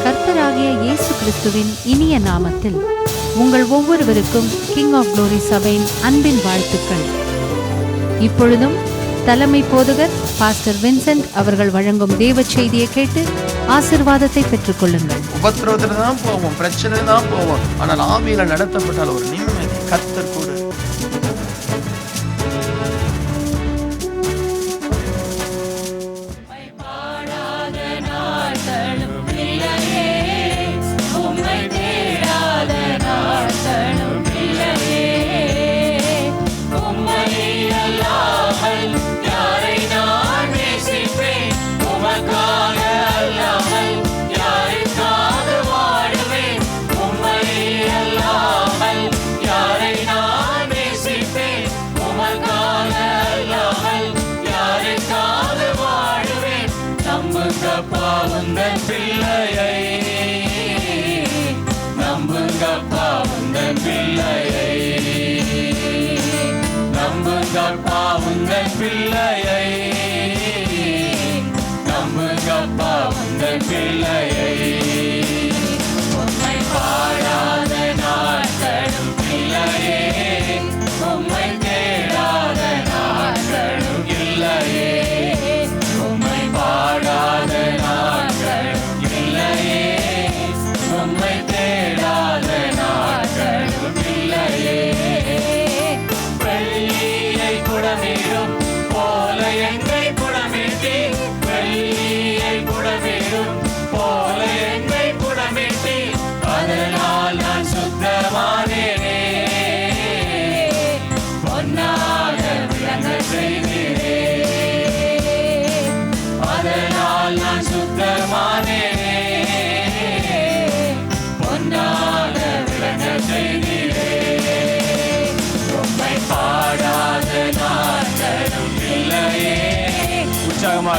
கர்த்தராகிய இயேசு கிறிஸ்துவின் இனிய நாமத்தில் உங்கள் ஒவ்வொருவருக்கும் கிங் ஆஃப் குளோரி சபையின் அன்பின் வாழ்த்துக்கள். இப்பொழுதும் தலைமை போதகர் பாஸ்டர் வின்சென்ட் அவர்கள் வழங்கும் தேவ செய்தியை கேட்டு ஆசீர்வாதத்தை பெற்றுக் கொள்ளுங்கள். உபத்திரவத்துல தான் போவோம், பிரச்சனை தான் போவோம், ஆனால் ஆவியில நடத்தப்பட்டால் ஒரு நிம்மதி. கர்த்தர் கூட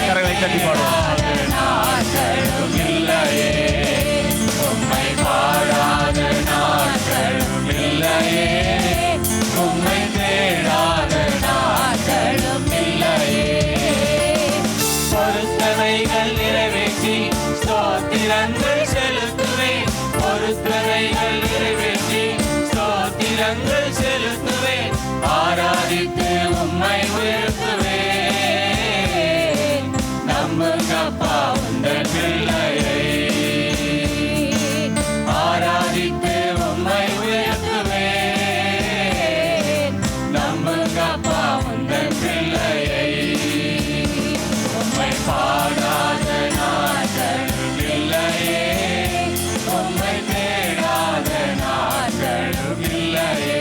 கரங்களை தட்டி பாடுவோம். பொருத்தனைகள் நிறைவேற்றி ஸ்தோத்திரங்கள் செலுத்துவேன். பொருத்தனைகள் நிறைவேற்றி ஸ்தோத்திரங்கள் செலுத்துவேன். ஆராதித்து உம்மை உயர்த்துவேன். நம்புங்கப்பா உந்தன் பிள்ளையை, ஆராதித்து உம்மை உயர்த்துவேன். நம்புங்கப்பா உந்தன் பிள்ளையை. உம்மை பாடாத நாட்களும் இல்லையே, உம்மை தேடாத நாட்களும் இல்லையே,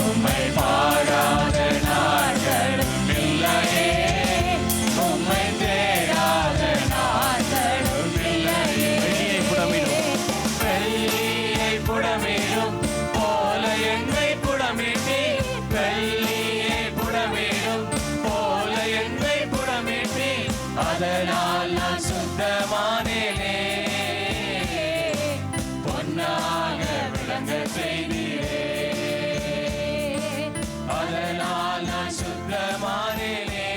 உம்மை பாடாத நாட்களும் இல்லையே, உம்மை தேடாத நாட்களும் இல்லையே. வெள்ளியை புடமிடும் போல என்னை புடமிட்டி, வெள்ளியை புடமிடும் போல என்னை புடமிட்டி, அதனால் நான் சுத்தமானேனே. பொன்னாக விளங்க செய்தீரே, அதனால் நான் சுத்தமானேனே.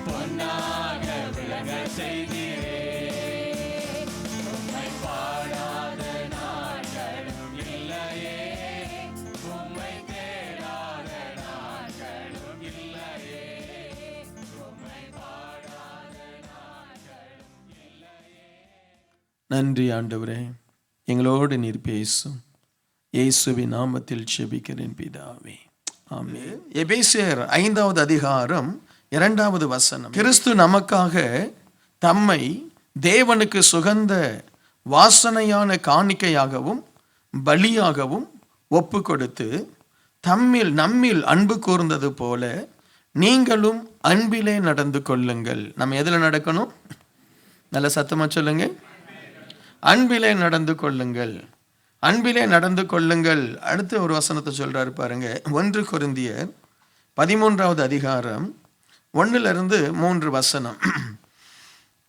பொன்னாக விளங்க செய்தீரே. உம்மை பாடாத நாட்களும் இல்லையே, உம்மை தேடாத நாட்களும் இல்லையே, உம்மை பாடாத நாட்களும் இல்லையே. நன்றி ஆண்டவரே, எங்களோடு நீர் பேசும். இயேசுவின் நாமத்தில் ஜெபிக்கிறேன் பிதாவே, ஆமென். எபேசியர் 5வது அதிகாரம் 2வது வசனம். கிறிஸ்து நமக்காக தம்மை தேவனுக்கு சுகந்த வாசனையான காணிக்கையாகவும் பலியாகவும் ஒப்பு கொடுத்து நம்மில் அன்பு கூர்ந்தது போல நீங்களும் அன்பிலே நடந்து கொள்ளுங்கள். நம்ம எதில் நடக்கணும்? நல்ல சத்தமா சொல்லுங்க. அன்பிலே நடந்து கொள்ளுங்கள், அன்பிலே நடந்து கொள்ளுங்கள். அடுத்து ஒரு வசனத்தை சொல்றாரு பாருங்க. 1 கொரிந்தியர் 13வது அதிகாரம் 1-3 வசனம்.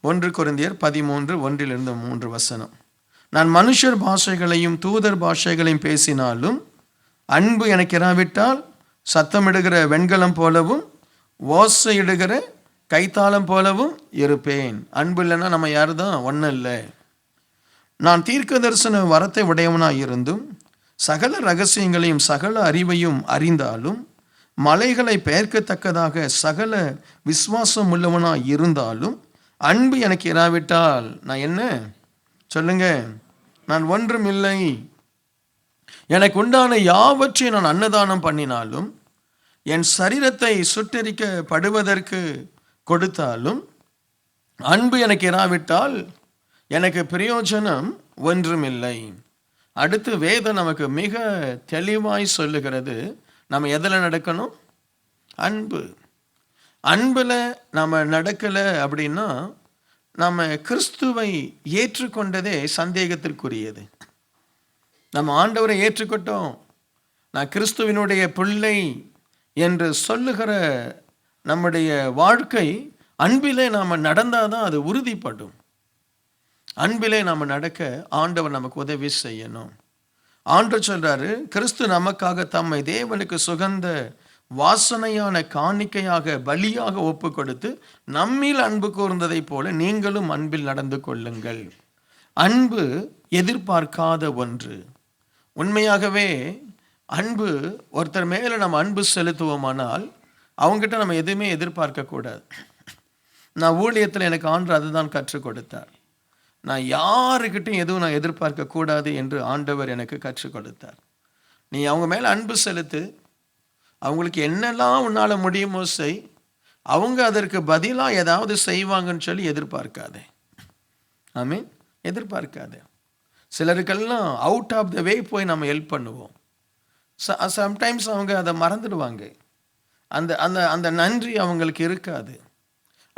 1 கொரிந்தியர் 13, 1-3 வசனம். நான் மனுஷர் பாஷைகளையும் தூதர் பாஷைகளையும் பேசினாலும் அன்பு எனக்கு இராவிட்டால் சத்தமிடுகிற வெண்கலம் போலவும் ஓசையிடுகிற கைத்தாளம் போலவும் இருப்பேன். அன்பு இல்லைன்னா நம்ம யாரு தான்? ஒன்றும் இல்லை. நான் தீர்க்க தரிசன வரத்தை உடையவனாய் இருந்தும் சகல ரகசியங்களையும் சகல அறிவையும் அறிந்தாலும் மலைகளை பெயர்க்கத்தக்கதாக சகல விசுவாசம் உள்ளவனாய் இருந்தாலும் அன்பு எனக்கு இராவிட்டால் நான் என்ன? சொல்லுங்க. நான் ஒன்றும் இல்லை. எனக்கு உண்டான யாவற்றையும் நான் அன்னதானம் பண்ணினாலும் என் சரீரத்தை சுட்டெரிக்கப்படுவதற்கு கொடுத்தாலும் அன்பு எனக்கு இராவிட்டால் எனக்கு பிரயோஜனம் ஒன்றுமில்லை. அடுத்து வேதம் நமக்கு மிக தெளிவாய் சொல்லுகிறது, நம்ம எதில் நடக்கணும்? அன்பு. அன்பில் நம்ம நடக்கலை அப்படின்னா நம்ம கிறிஸ்துவை ஏற்றுக்கொண்டதே சந்தேகத்திற்குரியது. நம்ம ஆண்டவரை ஏற்றுக்கொண்டோம், நான் கிறிஸ்துவினுடைய பிள்ளை என்று சொல்லுகிற நம்முடைய வாழ்க்கை அன்பிலே நாம் நடந்தால் தான் அது உறுதிப்படும். அன்பிலே நாம் நடக்க ஆண்டவர் நமக்கு உதவி செய்யணும். ஆண்டவர் சொல்றாரு, கிறிஸ்து நமக்காக தம்மை தேவனுக்கு சுகந்த வாசனையான காணிக்கையாக பலியாக ஒப்பு கொடுத்து நம்மில் அன்பு கூர்ந்ததை போல நீங்களும் அன்பில் நடந்து கொள்ளுங்கள். அன்பு எதிர்பார்க்காத ஒன்று. உண்மையாகவே அன்பு, ஒருத்தர் மேலே நம்ம அன்பு செலுத்துவோமானால் அவங்ககிட்ட நம்ம எதுவுமே எதிர்பார்க்கக்கூடாது. நான் ஊழியத்தில் எனக்கு ஆண்டவர் அதுதான் கற்றுக் கொடுத்தார். நான் யாருக்கிட்டையும் எதுவும் நான் எதிர்பார்க்கக்கூடாது என்று ஆண்டவர் எனக்கு கற்றுக் கொடுத்தார். நீ அவங்க மேலே அன்பு செலுத்து, அவங்களுக்கு என்னெல்லாம் உன்னால் முடியுமோ செய், அவங்க அதற்கு பதிலாக ஏதாவது செய்வாங்கன்னு சொல்லி எதிர்பார்க்காதே. ஆமீன். எதிர்பார்க்காதே. சிலருக்கெல்லாம் அவுட் ஆஃப் த வே போய் நம்ம ஹெல்ப் பண்ணுவோம். சம்டைம்ஸ் அவங்க அதை மறந்துடுவாங்க. அந்த அந்த அந்த நன்றி அவங்களுக்கு இருக்காது.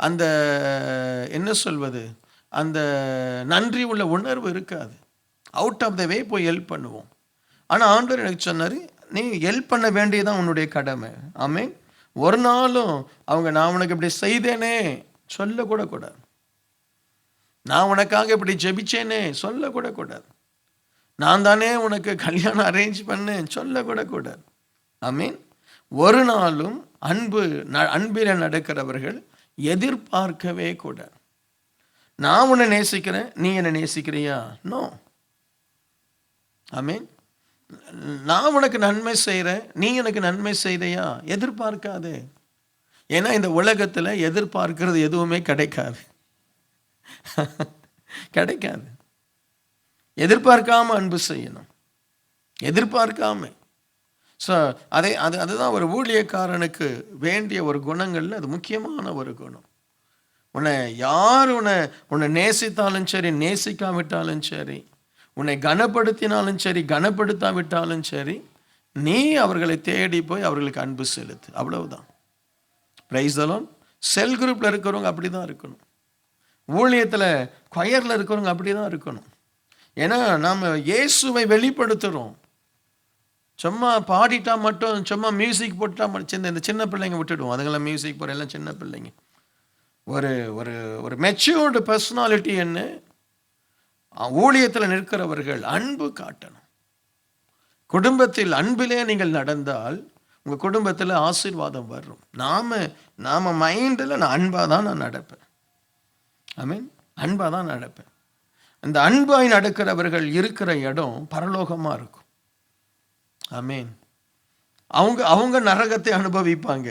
அந்த என்ன சொல்வது, அந்த நன்றி உள்ள உணர்வு இருக்காது. அவுட் ஆஃப் த வே போய் ஹெல்ப் பண்ணுவோம். ஆனால் ஆண்டவர் எனக்கு சொன்னார், நீ ஹெல்ப் பண்ண வேண்டியதான் உன்னுடைய கடமை. ஆமீன். ஒரு நாளும் அவங்க நான் உனக்கு இப்படி செய்தேனே சொல்லக்கூட கூடாது. நான் உனக்காக இப்படி ஜெபிச்சேனே சொல்லக்கூட கூடாது. நான் தானே உனக்கு கல்யாணம் அரேஞ்ச் பண்ணேன் சொல்லக்கூட கூடாது. ஆமீன். ஒரு நாளும் அன்பில் நடக்கிறவர்கள் எதிர்பார்க்கவே கூடாது. நான் உன்னை நேசிக்கிறேன், நீ என்னை நேசிக்கிறியா? நோ. ஆமீன். நான் உனக்கு நன்மை செய்கிறேன், நீ எனக்கு நன்மை செய்தையா? எதிர்பார்க்காதே. ஏன்னா இந்த உலகத்தில் எதிர்பார்க்கிறது எதுவுமே கிடைக்காது. கிடைக்காது. எதிர்பார்க்காம அன்பு செய்யணும். எதிர்பார்க்காம. ஸோ அதுதான் ஒரு ஊழியக்காரனுக்கு வேண்டிய ஒரு குணங்கள்ல அது முக்கியமான ஒரு குணம். யார் உன்னை நேசித்தாலும் சரி, நேசிக்காவிட்டாலும் சரி, உன்னை கனப்படுத்தினாலும் சரி, கனப்படுத்தாவிட்டாலும் சரி, நீ அவர்களை தேடி போய் அவர்களுக்கு அன்பு செலுத்து. அவ்வளவுதான். Price the Lord. செல் குரூப்பில் இருக்கிறவங்க அப்படி தான் இருக்கணும். ஊழியத்தில் கொயரில் இருக்கிறவங்க அப்படி தான் இருக்கணும். ஏன்னா நாம் இயேசுவை வெளிப்படுத்துகிறோம். சும்மா பாடிட்டா மட்டும், சும்மா மியூசிக் போட்டா மட்டும், இந்த சின்ன பிள்ளைங்க விட்டுடுவோம். அதுங்களாம் மியூசிக் போகிற எல்லாம் சின்ன பிள்ளைங்க. ஒரு ஒரு ஒரு மெச்சூர்டு பர்சனாலிட்டி என்ன, ஊழியத்தில் நிற்கிறவர்கள் அன்பு காட்டணும். குடும்பத்தில் அன்பிலே நீங்கள் நடந்தால் உங்கள் குடும்பத்தில் ஆசீர்வாதம் வரும். நாம் மைண்டில் நான் அன்பாக தான் நான் நடப்பேன். ஆமீன். அன்பாக தான் நடப்பேன். இந்த அன்பாய் நடக்கிறவர்கள் இருக்கிற இடம் பரலோகமாக இருக்கும். ஆமீன். அவங்க நரகத்தை அனுபவிப்பாங்க,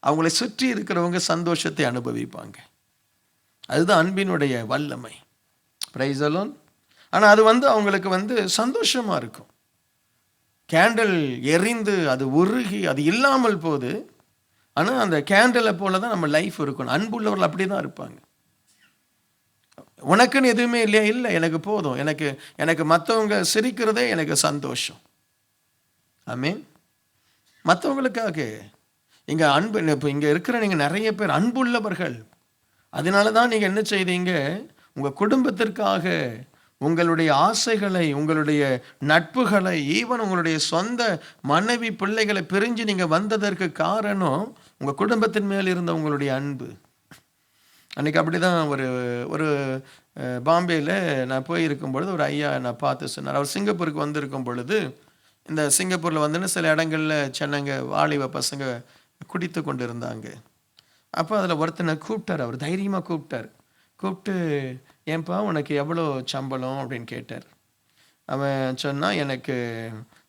அவங்களை சுற்றி இருக்கிறவங்க சந்தோஷத்தை அனுபவிப்பாங்க. அதுதான் அன்பினுடைய வல்லமை. Price the Lord. ஆனால் அது அவங்களுக்கு சந்தோஷமாக இருக்கும். கேண்டில் எரிந்து அது உருகி அது இல்லாமல் போகுது. ஆனால் அந்த கேண்டிலை போல தான் நம்ம லைஃப் இருக்கணும். அன்புள்ளவர்கள் அப்படி தான் இருப்பாங்க. உனக்குன்னு எதுவுமே இல்லையா? இல்லை, எனக்கு போதும், எனக்கு மற்றவங்க சிரிக்கிறதே எனக்கு சந்தோஷம். ஆமீன். மற்றவங்களுக்காக இங்கே அன்பு, இப்போ இங்கே இருக்கிற நீங்கள் நிறைய பேர் அன்புள்ளவர்கள். அதனால தான் நீங்கள் என்ன செய்தீங்க, உங்கள் குடும்பத்திற்காக உங்களுடைய ஆசைகளை, உங்களுடைய நட்புகளை, ஈவன் உங்களுடைய சொந்த மனைவி பிள்ளைகளை பிரிஞ்சு நீங்கள் வந்ததற்கு காரணம் உங்கள் குடும்பத்தின் மேல் இருந்த உங்களுடைய அன்பு. அன்றைக்கி அப்படி தான் ஒரு பாம்பேயில் நான் போயிருக்கும் பொழுது ஒரு ஐயா நான் பார்த்து சொன்னார். அவர் சிங்கப்பூருக்கு வந்திருக்கும் பொழுது, இந்த சிங்கப்பூரில் சில இடங்களில் சென்னங்க வாலிப பசங்க குடித்து கொண்டு இருந்தாங்க. அப்போ அதில் ஒருத்தனை கூப்பிட்டார், அவர் தைரியமாக கூப்பிட்டு ஏன்பா உனக்கு எவ்வளோ சம்பளம் அப்படின்னு கேட்டார். அவன் சொன்னான், எனக்கு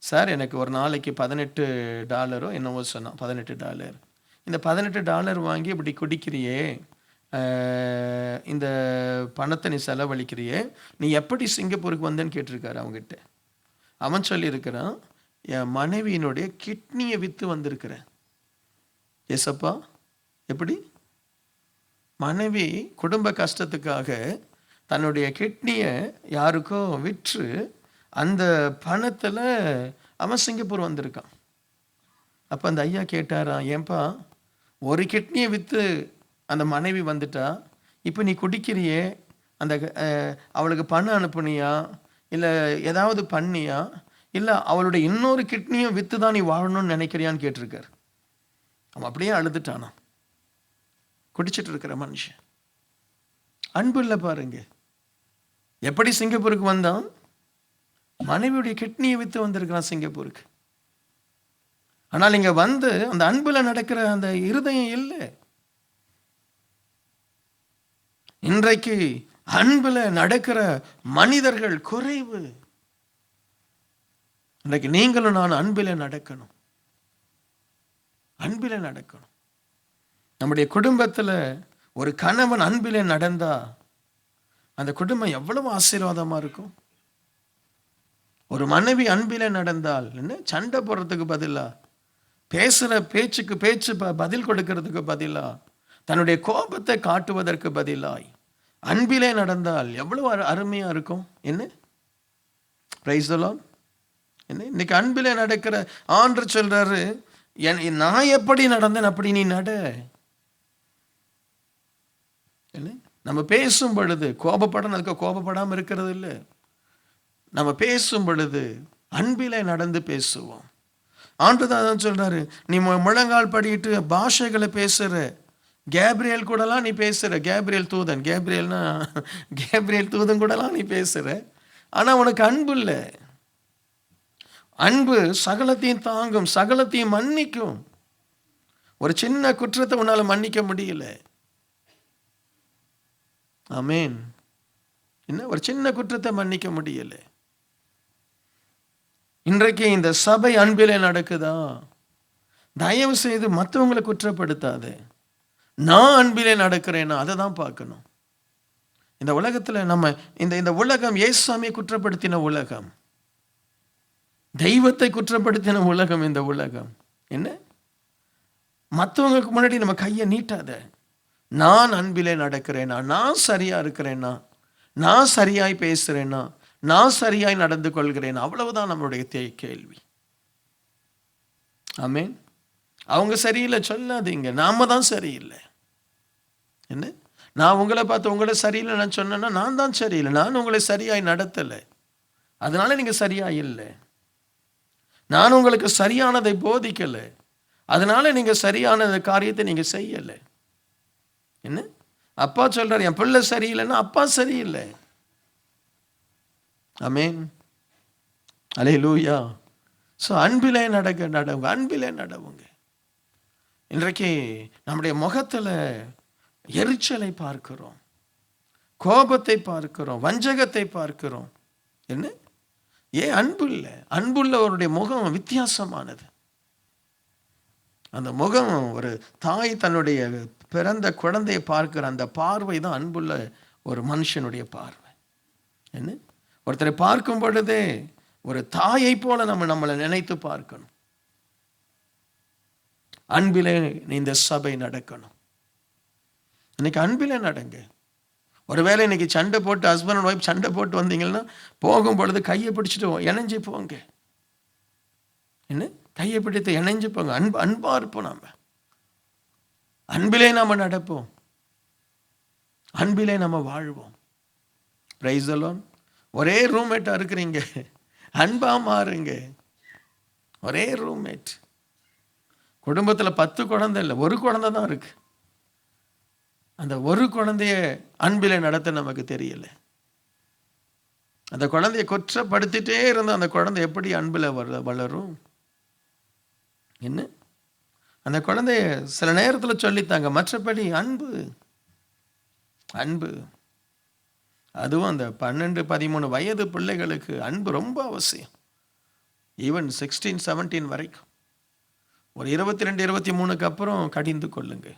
சார் எனக்கு ஒரு நாளைக்கு $18 என்னவோ சொன்னான், $18. இந்த $18 வாங்கி இப்படி குடிக்கிறியே, இந்த பணத்தை நீ செலவழிக்கிறியே, நீ எப்படி சிங்கப்பூருக்கு வந்தேன்னு கேட்டிருக்காரு அவங்ககிட்ட. அவன் சொல்லியிருக்கிறான், என் மனைவியினுடைய கிட்னியை விற்று வந்திருக்கிறேன். ஏசப்பா, எப்படி? மனைவி குடும்ப கஷ்டத்துக்காக தன்னுடைய கிட்னியை யாருக்கோ விற்று அந்த பணத்தில் அவன் சிங்கப்பூர் வந்திருக்கான். அப்போ அந்த ஐயா கேட்டாராம், ஏன்பா ஒரு கிட்னியை விற்று அந்த மனைவி வந்துட்டா, இப்போ நீ குடிக்கிறியே, அந்த அவளுக்கு பணம் அனுப்புனியா, இல்லை ஏதாவது பண்ணியா, இல்லை அவளுடைய இன்னொரு கிட்னியும் விற்று தான் நீ வாழணும்னு நினைக்கிறியான்னு கேட்டிருக்கார். அவன் அப்படியே அழுதுட்டானா. குடிச்சிட்டு இருக்கிற மனுஷன் அன்பு இல்லை பாருங்க. எப்படி சிங்கப்பூருக்கு வந்தான்? மனைவியுடைய கிட்னியை விற்று வந்திருக்கிறான் சிங்கப்பூருக்கு. ஆனால் இங்க வந்து அந்த அன்புல நடக்கிற அந்த இருதயம் இல்லை. இன்றைக்கு அன்புல நடக்கிற மனிதர்கள் குறைவு. இன்றைக்கு நீங்களும் நான் அன்பில நடக்கணும், அன்பில நடக்கணும். நம்முடைய குடும்பத்தில் ஒரு கணவன் அன்பிலே நடந்தா அந்த குடும்பம் எவ்வளவு ஆசீர்வாதமா இருக்கும். ஒரு மனைவி அன்பிலே நடந்தால் என்ன, சண்டை போடுறதுக்கு பதிலா, பேசுற பேச்சுக்கு பேச்சு பதில் கொடுக்கறதுக்கு பதிலா, தன்னுடைய கோபத்தை காட்டுவதற்கு பதிலாய் அன்பிலே நடந்தால் எவ்வளவு அருமையா இருக்கும். என்ன பிரைஸ் தி லார்ட். என்ன இன்னைக்கு அன்பிலே நடக்கிற ஆண்டவர் சொல்றாரு, நான் எப்படி நடந்தேன் அப்படி நீ நட. நம்ம பேசும் பொழுது கோபப்படணும், அதுக்கு கோபப்படாமல் இருக்கிறது இல்லை. நம்ம பேசும் பொழுது அன்பிலே நடந்து பேசுவோம். ஆண்டவர் சொல்றாரு, நீ முழங்கால் படிட்டு பாஷைகளை பேசுற, கேப்ரியல் கூடலாம் நீ பேசுற, கேப்ரியல் தூதன் கூடலாம் நீ பேசுற, ஆனா உனக்கு அன்பு இல்லை. அன்பு சகலத்தையும் தாங்கும், சகலத்தையும் மன்னிக்கும். ஒரு சின்ன குற்றத்தை உன்னால மன்னிக்க முடியல. ஆமென். என்ன, ஒரு சின்ன குற்றத்தை மன்னிக்க முடியல. இன்றைக்கு இந்த சபை அன்பிலே நடக்குதா? தயவு செய்து மற்றவங்களை குற்றப்படுத்தாது. நான் அன்பிலே நடக்கிறேன்னா அதை தான் பார்க்கணும். இந்த உலகத்துல நம்ம இந்த உலகம் இயேசுவை குற்றப்படுத்தின உலகம், தெய்வத்தை குற்றப்படுத்தின உலகம். இந்த உலகம் என்ன, மற்றவங்களுக்கு முன்னாடி நம்ம கையை நீட்டாத. நான் அன்பிலே நடக்கிறேனா, நான் சரியா இருக்கிறேன்னா, நான் சரியாய் பேசுறேன்னா, நான் சரியாய் நடந்து கொள்கிறேன், அவ்வளவுதான் நம்மளுடைய கேள்வி. ஆமென். அவங்க சரியில்லை சொல்லாதீங்க, நாம தான் சரியில்லை. என்ன, நான் உங்களை பார்த்து உங்களை சரியில்லை நான் சொன்னேன்னா நான் தான் சரியில்லை, நான் உங்களை சரியாய் நடத்தலை, அதனால நீங்க சரியா இல்லை. நான் உங்களுக்கு சரியானதை போதிக்கலை, அதனால நீங்க சரியான காரியத்தை நீங்க செய்யலை. என்ன, அப்பா சொல்றாரு என் பிள்ளை சரியில்லைன்னா அப்பா சரியில்லை. ஆமென். அல்லேலூயா. ஸோ அன்பிலே நடவுங்க, அன்பிலே நடவுங்க. இன்றைக்கு நம்முடைய முகத்துல எரிச்சலை பார்க்கிறோம், கோபத்தை பார்க்கிறோம், வஞ்சகத்தை பார்க்கிறோம். என்ன, ஏன் அன்பு இல்லை? அன்புள்ளவருடைய முகம் வித்தியாசமானது. அந்த முகம், ஒரு தாய் தன்னுடைய பிறந்த குழந்தையை பார்க்கிற அந்த பார்வை தான் அன்புள்ள ஒரு மனுஷனுடைய பார்வை. என்ன, ஒருத்தரை பார்க்கும் பொழுதே ஒரு தாயை போல நம்மளை நினைத்து பார்க்கணும். அன்பிலே இந்த சபை நடக்கணும். இன்னைக்கு அன்பிலே நடங்க. ஒருவேளை இன்னைக்கு சண்டை போட்டு ஹஸ்பண்ட் அண்ட் ஒய்ஃப் சண்டை போட்டு வந்தீங்கன்னா போகும் பொழுது கையை பிடிச்சிட்டு இணைஞ்சு போங்க. என்ன, கையை பிடித்து இணைஞ்சு போங்க. அன்பா இருப்போம். நாம அன்பிலே நாம நடப்போம், அன்பிலே நம்ம வாழ்வோம். Price the Lord. ஒரே ரூம்மேட்டா இருக்கிறீங்க, அன்பா மாறுங்க. ஒரே ரூம்மேட். குடும்பத்தில் 10 குழந்தை இல்லை, ஒரு குழந்தை தான் இருக்கு. அந்த ஒரு குழந்தைய அன்பிலே நடத்த நமக்கு தெரியல. அந்த குழந்தைய குற்றப்படுத்திட்டே இருந்தால் அந்த குழந்தை எப்படி அன்பில் வளரும்? என்ன, அந்த குழந்தைய சில நேரத்தில் சொல்லித்தாங்க. மற்றபடி அன்பு அன்பு அதுவும் அந்த 12-13 வயது பிள்ளைகளுக்கு அன்பு ரொம்ப அவசியம். ஈவன் 16-17 வரைக்கும். ஒரு 22-23க்கு அப்புறம் கடிந்து கொள்ளுங்க.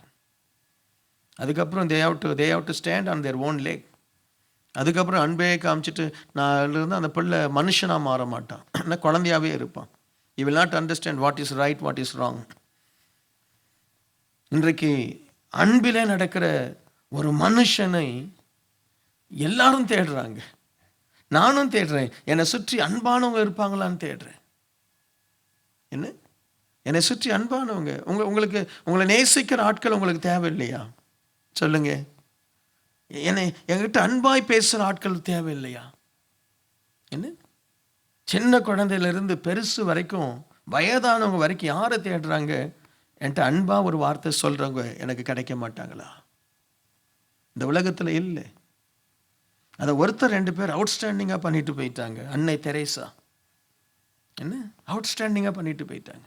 அதுக்கப்புறம் they have to stand on their own leg. அதுக்கப்புறம் அன்பே காமிச்சிட்டு நான் இருந்து அந்த பிள்ளை மனுஷனாக மாற மாட்டான், ஆனால் குழந்தையாகவே இருப்பான். he will not understand what is right, what is wrong. இன்றைக்கு அன்பிலே நடக்கிற ஒரு மனுஷனை எல்லாரும் தேடுறாங்க. நானும் தேடுறேன். என்னை சுற்றி அன்பானவங்க இருப்பாங்களான்னு தேடுறேன். என்ன, என்னை சுற்றி அன்பானவங்க, உங்களுக்கு உங்களை நேசிக்கிற ஆட்கள் உங்களுக்கு தேவை இல்லையா? சொல்லுங்க. என்கிட்ட அன்பாய் பேசுகிற ஆட்கள் தேவை இல்லையா? என்ன, சின்ன குழந்தையிலிருந்து பெருசு வரைக்கும் வயதானவங்க வரைக்கும் யாரை தேடுறாங்க? என்கிட்ட அன்பா ஒரு வார்த்தை சொல்றவங்க எனக்கு கிடைக்க மாட்டாங்களா? இந்த உலகத்தில் இல்லை. அதை ஒருத்தர் 2 பேர் அவுட்ஸ்டாண்டிங்காக பண்ணிட்டு போயிட்டாங்க. அன்னை தெரேசா என்ன அவுட்ஸ்டாண்டிங்காக பண்ணிட்டு போயிட்டாங்க.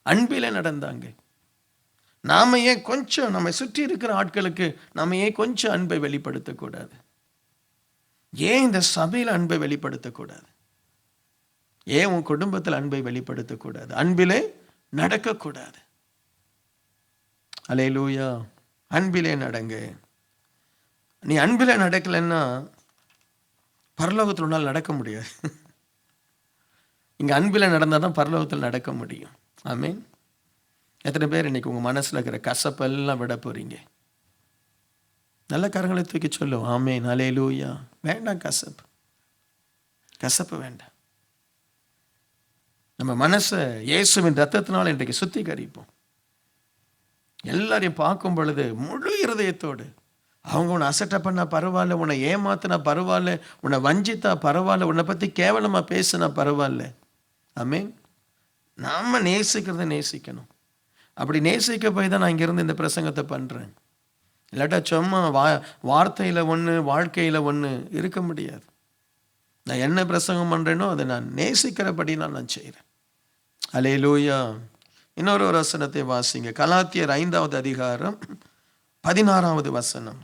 அன்பிலே நடந்தாங்க. நாம ஏன் கொஞ்சம் நம்ம சுற்றி இருக்கிற ஆட்களுக்கு நாம ஏன் கொஞ்சம் அன்பை வெளிப்படுத்தக்கூடாது? ஏன் இந்த சபையில் அன்பை வெளிப்படுத்தக்கூடாது? ஏன் உன் குடும்பத்தில் அன்பை வெளிப்படுத்தக்கூடாது? அன்பிலே நடக்கக்கூடாது. அல்லேலூயா. அன்பிலே நடங்க. நீ அன்பிலே நடக்கலைன்னா பரலோகத்தில் உன்னால் நடக்க முடியாது. இங்கே அன்பிலே நடந்தால் தான் பரலோகத்தில் நடக்க முடியும். ஆமீன். எத்தனை பேர் இன்னைக்கு உங்கள் மனசில் இருக்கிற கசப்பெல்லாம் விட போறீங்க? நல்ல கரங்களை தூக்கி சொல்லுவோம். ஆமீன். அல்லேலூயா. வேண்டாம் கசப்பு, கசப்பு வேண்டாம். நம்ம மனசை இயேசுவின் ரத்தத்தினால் இன்றைக்கு சுத்திகரிப்போம். எல்லாரையும் பார்க்கும் பொழுது முழு இருதயத்தோடு, அவங்க உன்னை அசட்டை பண்ணா பரவாயில்ல, உன்னை ஏமாத்தினா பரவாயில்ல, உன்னை வஞ்சித்தா பரவாயில்ல, உன்னை பற்றி கேவலமாக பேசினா பரவாயில்ல. ஆமீன். நாம் நேசிக்கிறத நேசிக்கணும். அப்படி நேசிக்க போய் தான் நான் இங்கேருந்து இந்த பிரசங்கத்தை பண்ணுறேன். இல்லாட்டா சும்மா வார்த்தையில் ஒன்று வாழ்க்கையில் ஒன்று இருக்க முடியாது. நான் என்ன பிரசங்கம் பண்ணுறேனோ அதை நான் நேசிக்கிறபடி நான் செய்கிறேன். அல்லேலூயா. இன்னொரு வசனத்தை வாசிங்க. கலாத்தியர் 5வது அதிகாரம் 16வது வசனம்.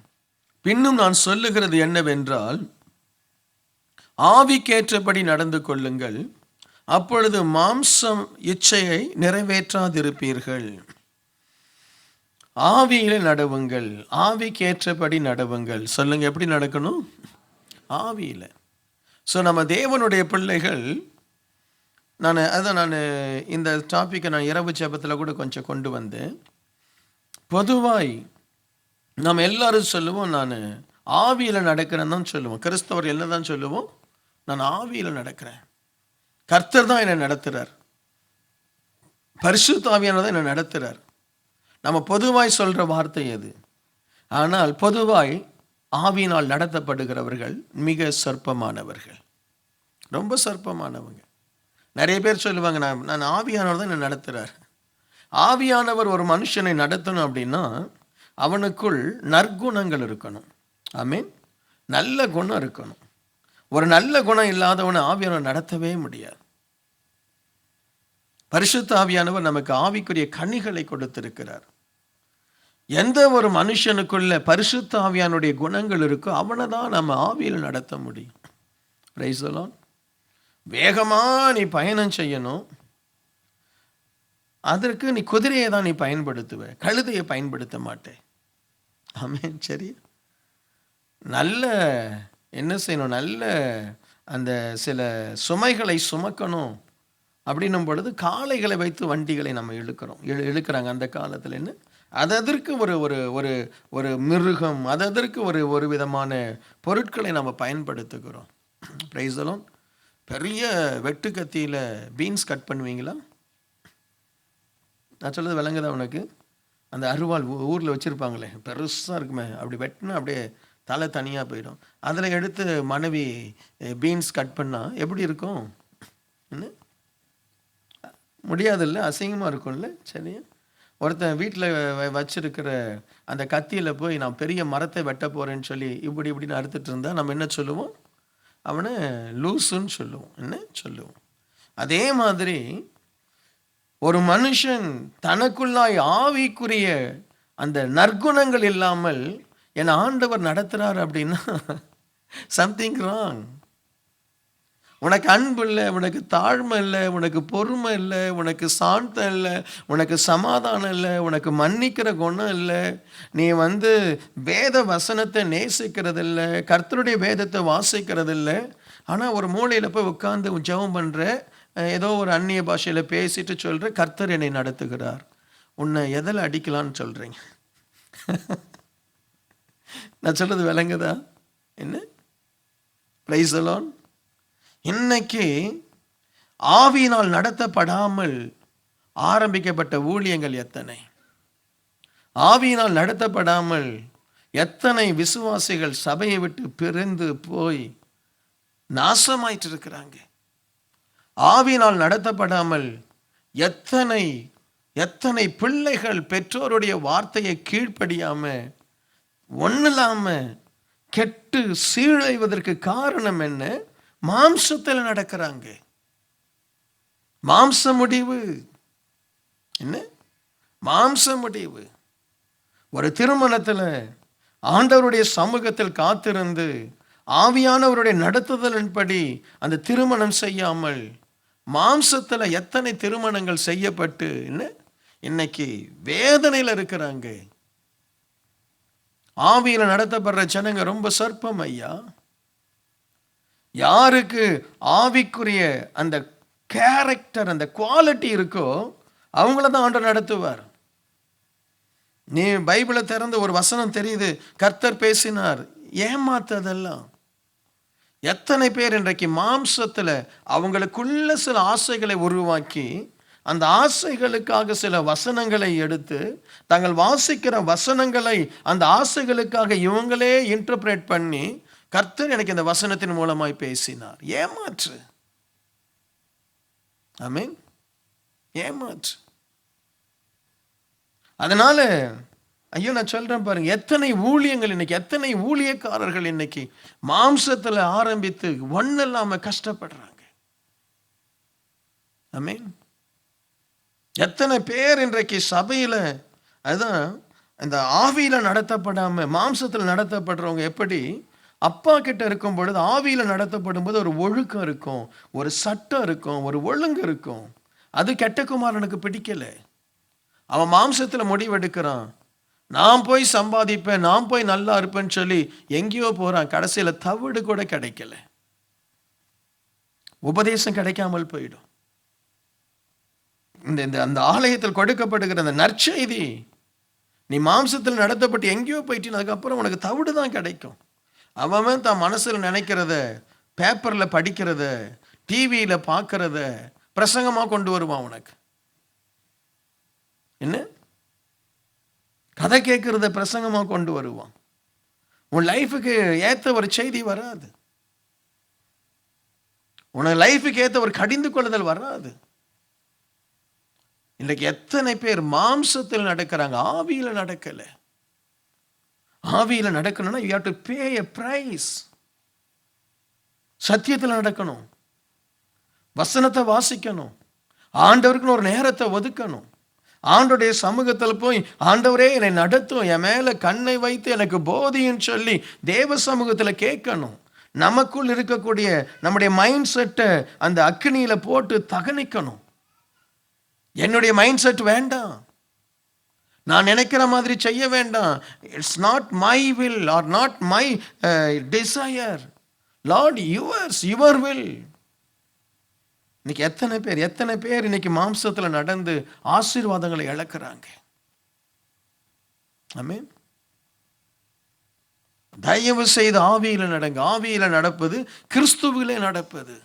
பின்னும் நான் சொல்லுகிறது என்னவென்றால், ஆவிக்கேற்றபடி நடந்து கொள்ளுங்கள், அப்பொழுது மாம்சம் இச்சையை நிறைவேற்றாதிருப்பீர்கள். ஆவியிலே நடவுங்கள், ஆவிக்கேற்றபடி நடவுங்கள். சொல்லுங்க, எப்படி நடக்கணும்? ஆவியில. ஸோ நம்ம தேவனுடைய பிள்ளைகள். நான் இந்த டாப்பிக்கை நான் இரவு ஜெபத்தில் கூட கொஞ்சம் கொண்டு வந்தேன். பொதுவாய் நம்ம எல்லாரும் சொல்லுவோம், நான் ஆவியில் நடக்கிறேன்னு தான் சொல்லுவோம். கிறிஸ்தவர் என்ன தான் சொல்லுவோம்? நான் ஆவியில் நடக்கிறேன், கர்த்தர் தான் என்னை நடத்துகிறார், பரிசுத்த ஆவியானவர் தான் என்னை நடத்துகிறார். நம்ம பொதுவாய் சொல்கிற வார்த்தை அது. ஆனால் பொதுவாய் ஆவியினால் நடத்தப்படுகிறவர்கள் மிக சொற்பமானவர்கள், ரொம்ப சொற்பமானவங்க. நிறைய பேர் சொல்லுவாங்க, நான் ஆவியானவர் தான் என்னை நடத்துகிறார். ஆவியானவர் ஒரு மனுஷனை நடத்தணும் அப்படின்னா அவனுக்குள் நற்குணங்கள் இருக்கணும். ஆமீன். நல்ல குணம் இருக்கணும். ஒரு நல்ல குணம் இல்லாதவனை ஆவியானவர் நடத்தவே முடியாது. பரிசுத்த ஆவியானவர் நமக்கு ஆவிக்குரிய கனிகளை கொடுத்திருக்கிறார். எந்த ஒரு மனுஷனுக்குள்ள பரிசுத்த ஆவியானுடைய குணங்கள் இருக்கோ அவனை தான் நம்ம ஆவியில் நடத்த முடியும். Price the Lord. வேகமா நீ பயணம் செய்யணும், அதற்கு நீ குதிரையை தான் நீ பயன்படுத்துவ, கழுதையை பயன்படுத்த மாட்டேன். ஆமென். சரி, நல்ல என்ன செய்யணும், நல்ல அந்த சில சுமைகளை சுமக்கணும் அப்படின்னும் பொழுது காளைகளை வைத்து வண்டிகளை நம்ம இழுக்கிறாங்க அந்த காலத்தில். என்ன அதற்கு ஒரு ஒரு ஒரு ஒரு மிருகம், அதற்கு ஒரு விதமான பொருட்களை நம்ம பயன்படுத்துகிறோம். Price the Lord. பெரிய வெட்டு கத்தியில் பீன்ஸ் கட் பண்ணுவீங்களா? நான் சொல்கிறது விளங்குதா உனக்கு? அந்த அருவாள் ஊரில் வச்சுருப்பாங்களே, பெருசாக இருக்குமே, அப்படி வெட்டினா அப்படியே தலை தனியாக போயிடும். அதில் எடுத்து மனைவி பீன்ஸ் கட் பண்ணால் எப்படி இருக்கும்? என்ன முடியாதுல்ல, அசிங்கமாக இருக்கும்ல. சரியா, ஒருத்தன் வீட்டில் வச்சிருக்கிற அந்த கத்தியில் போய் நான் பெரிய மரத்தை வெட்ட போகிறேன்னு சொல்லி இப்படின்னு அறுத்துட்டு இருந்தால் நம்ம என்ன சொல்லுவோம்? அவனை லூசுன்னு சொல்லுவோம். என்ன சொல்லுவோம்? அதே மாதிரி ஒரு மனுஷன் தனக்குள்ளாய் ஆவிக்குரிய அந்த நற்குணங்கள் இல்லாமல் என் ஆண்டவர் நடத்துறார் அப்படின்னா சம்திங் ராங். உனக்கு அன்பு இல்லை, உனக்கு தாழ்மை இல்லை, உனக்கு பொறுமை இல்லை, உனக்கு சாந்தம் இல்லை, உனக்கு சமாதானம் இல்லை, உனக்கு மன்னிக்கிற குணம் இல்லை, நீ வேத வசனத்தை நேசிக்கிறது இல்லை, கர்த்தருடைய வேதத்தை வாசிக்கிறது இல்லை. ஆனால் ஒரு மூலையில் போய் உட்காந்து ஜெபம் பண்ணுற, ஏதோ ஒரு அந்நிய பாஷையில் பேசிட்டு சொல்கிற கர்த்தர் என்னை நடத்துகிறார். உன்னை எதில் அடிக்கலான்னு சொல்கிறீங்க? நான் சொல்றது விளங்குதா? என்ன பிரைஸ் தி லார்ட். இன்னைக்கு ஆவியினால் நடத்தப்படாமல் ஆரம்பிக்கப்பட்ட ஊழியங்கள் எத்தனை, ஆவியினால் நடத்தப்படாமல் எத்தனை விசுவாசிகள் சபையை விட்டு பிரிந்து போய் நாசமாயிட்டு இருக்கிறாங்க. ஆவியினால் நடத்தப்படாமல் எத்தனை எத்தனை பிள்ளைகள் பெற்றோருடைய வார்த்தையை கீழ்ப்படியாம ஒன்றும் இல்லாம கெட்டு சீழடைவதற்கு காரணம் என்ன? மாம்சத்தில் நடக்கிறாங்க. மாம்ச முடிவு என்ன? மாம்ச முடிவு. ஒரு திருமணத்தில் ஆண்டவருடைய சமூகத்தில் காத்திருந்து ஆவியானவருடைய நடத்துதலின்படி அந்த திருமணம் செய்யாமல் மாம்சத்தில் எத்தனை திருமணங்கள் செய்யப்பட்டு இன்னைக்கு வேதனையில் இருக்கிறாங்க. ஆவியில நடத்தப்படுற ஜனங்க ரொம்ப சொற்பம் ஐயா. யாருக்கு ஆவிக்குரிய அந்த கேரக்டர், அந்த குவாலிட்டி இருக்கோ அவங்கள தான் ஆண்டவர் நடத்துவார். நீ பைபிளை திறந்து ஒரு வசனம் தெரியுது, கர்த்தர் பேசினார், ஏமாத்ததெல்லாம். எத்தனை பேர் இன்றைக்கு மாம்சத்தில் அவங்களுக்குள்ள சில ஆசைகளை உருவாக்கி அந்த ஆசைகளுக்காக சில வசனங்களை எடுத்து தாங்கள் வாசிக்கிற வசனங்களை அந்த ஆசைகளுக்காக இவங்களே இன்டர்பிரேட் பண்ணி கர்த்தர் எனக்கு இந்த வசனத்தின் மூலமாய் பேசினார். ஏமாற்று. ஆமென். ஏமாற்று. அதனால ஐயோ நான் சொல்றேன் பாருங்க, எத்தனை ஊழியங்கள் இன்னைக்கு, எத்தனை ஊழியக்காரர்கள் இன்னைக்கு மாம்சத்துல ஆரம்பித்து ஒன்னும் இல்லாம கஷ்டப்படுறாங்க. ஆமென். எத்தனை பேர் இன்றைக்கு சபையில, அதுதான் இந்த ஆவியில நடத்தப்படாம மாம்சத்தில் நடத்தப்படுறவங்க எப்படி அப்பா கிட்ட இருக்கும் பொழுது ஆவியில நடத்தப்படும் போது ஒரு ஒழுக்கம் இருக்கும், ஒரு சட்டம் இருக்கும், ஒரு ஒழுங்கு இருக்கும். அது கெட்ட குமாரனுக்கு பிடிக்கல. அவன் மாம்சத்துல முடிவெடுக்கிறான், நான் போய் சம்பாதிப்பேன், நான் போய் நல்லா இருப்பேன்னு சொல்லி எங்கேயோ போறான். கடைசியில தவிடு கூட கிடைக்கல, உபதேசம் கிடைக்காமல் போயிடும். இந்த அந்த ஆலயத்தில் கொடுக்கப்படுகிற அந்த நற்செய்தி நீ மாம்சத்தில் நடத்தப்பட்டு எங்கேயோ போயிட்டு அதுக்கப்புறம் உனக்கு தவிடு தான் கிடைக்கும். அவன் தான் மனசில் நினைக்கிறத, பேப்பரில் படிக்கிறத, டிவியில் பார்க்கறத பிரசங்கமாக கொண்டு வருவான். உனக்கு என்ன கதை கேட்கறத பிரசங்கமாக கொண்டு வருவான். உன் லைஃபுக்கு ஏற்ற ஒரு செய்தி வராது, உன் லைஃபுக்கு ஏற்ற ஒரு கடிந்து கொள்ளுதல் வராது. இன்றைக்கு எத்தனை பேர் மாம்சத்தில் நடக்கிறாங்க, ஆவியில நடக்கல. ஆவியில நடக்கணும்னா you have to pay a price. சத்தியத்தில் நடக்கணும், வசனத்தை வாசிக்கணும், ஆண்டவருக்குன்னு ஒரு நேரத்தை ஒதுக்கணும், ஆண்டவருடைய சமூகத்தில் போய் ஆண்டவரே என்னை நடத்தும், என் மேல கண்ணை வைத்து எனக்கு போதின்னு சொல்லி தேவ சமூகத்தில் கேட்கணும். நமக்குள் இருக்கக்கூடிய நம்முடைய மைண்ட் செட்டை அந்த அக்னியில போட்டு தகனிக்கணும். என்னுடைய மைண்ட் செட் வேண்டாம், நான் நினைக்கிற மாதிரி செய்ய வேண்டாம். It's not my will or not my desire, lord yours, your will. இன்னைக்கு எத்தனை பேர் இன்னைக்கு மாம்சத்தில் நடந்து ஆசீர்வாதங்களை இழக்கிறாங்க. ஆமென். தயவு செய்து ஆவியில நடங்க. ஆவியில நடப்பது கிறிஸ்துவிலே நடப்பது.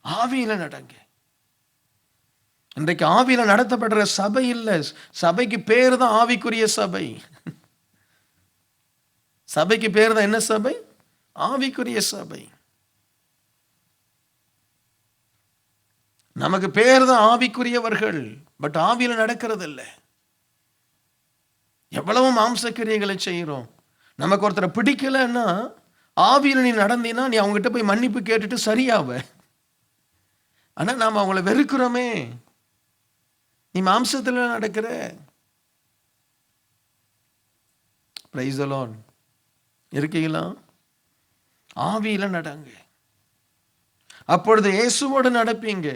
ஆவியில நடங்க. இன்றைக்கு ஆவியில நடத்தப்படுற சபை இல்லை, சபைக்கு பேர் தான் ஆவிக்குரிய சபை. சபைக்கு பேர் தான் என்ன சபை? ஆவிக்குரிய சபை. நமக்கு பேர் தான் ஆவிக்குரியவர்கள், பட் ஆவியில நடக்கிறது இல்லை. எவ்வளவு மாம்சக்கிரியைகளை செய்கிறோம். நமக்கு ஒருத்தரை பிடிக்கலன்னா ஆவியில நீ நடந்தீன்னா நீ அவங்ககிட்ட போய் மன்னிப்பு கேட்டுட்டு சரியாவ. ஆனால் நாம் அவங்கள வெறுக்கிறோமே. நீ மாம்சத்தில் நடக்கிற. Price the Lord. இருக்கீங்களா? ஆவியில நடங்க. அப்பொழுது இயேசுவோடு நடப்பீங்க.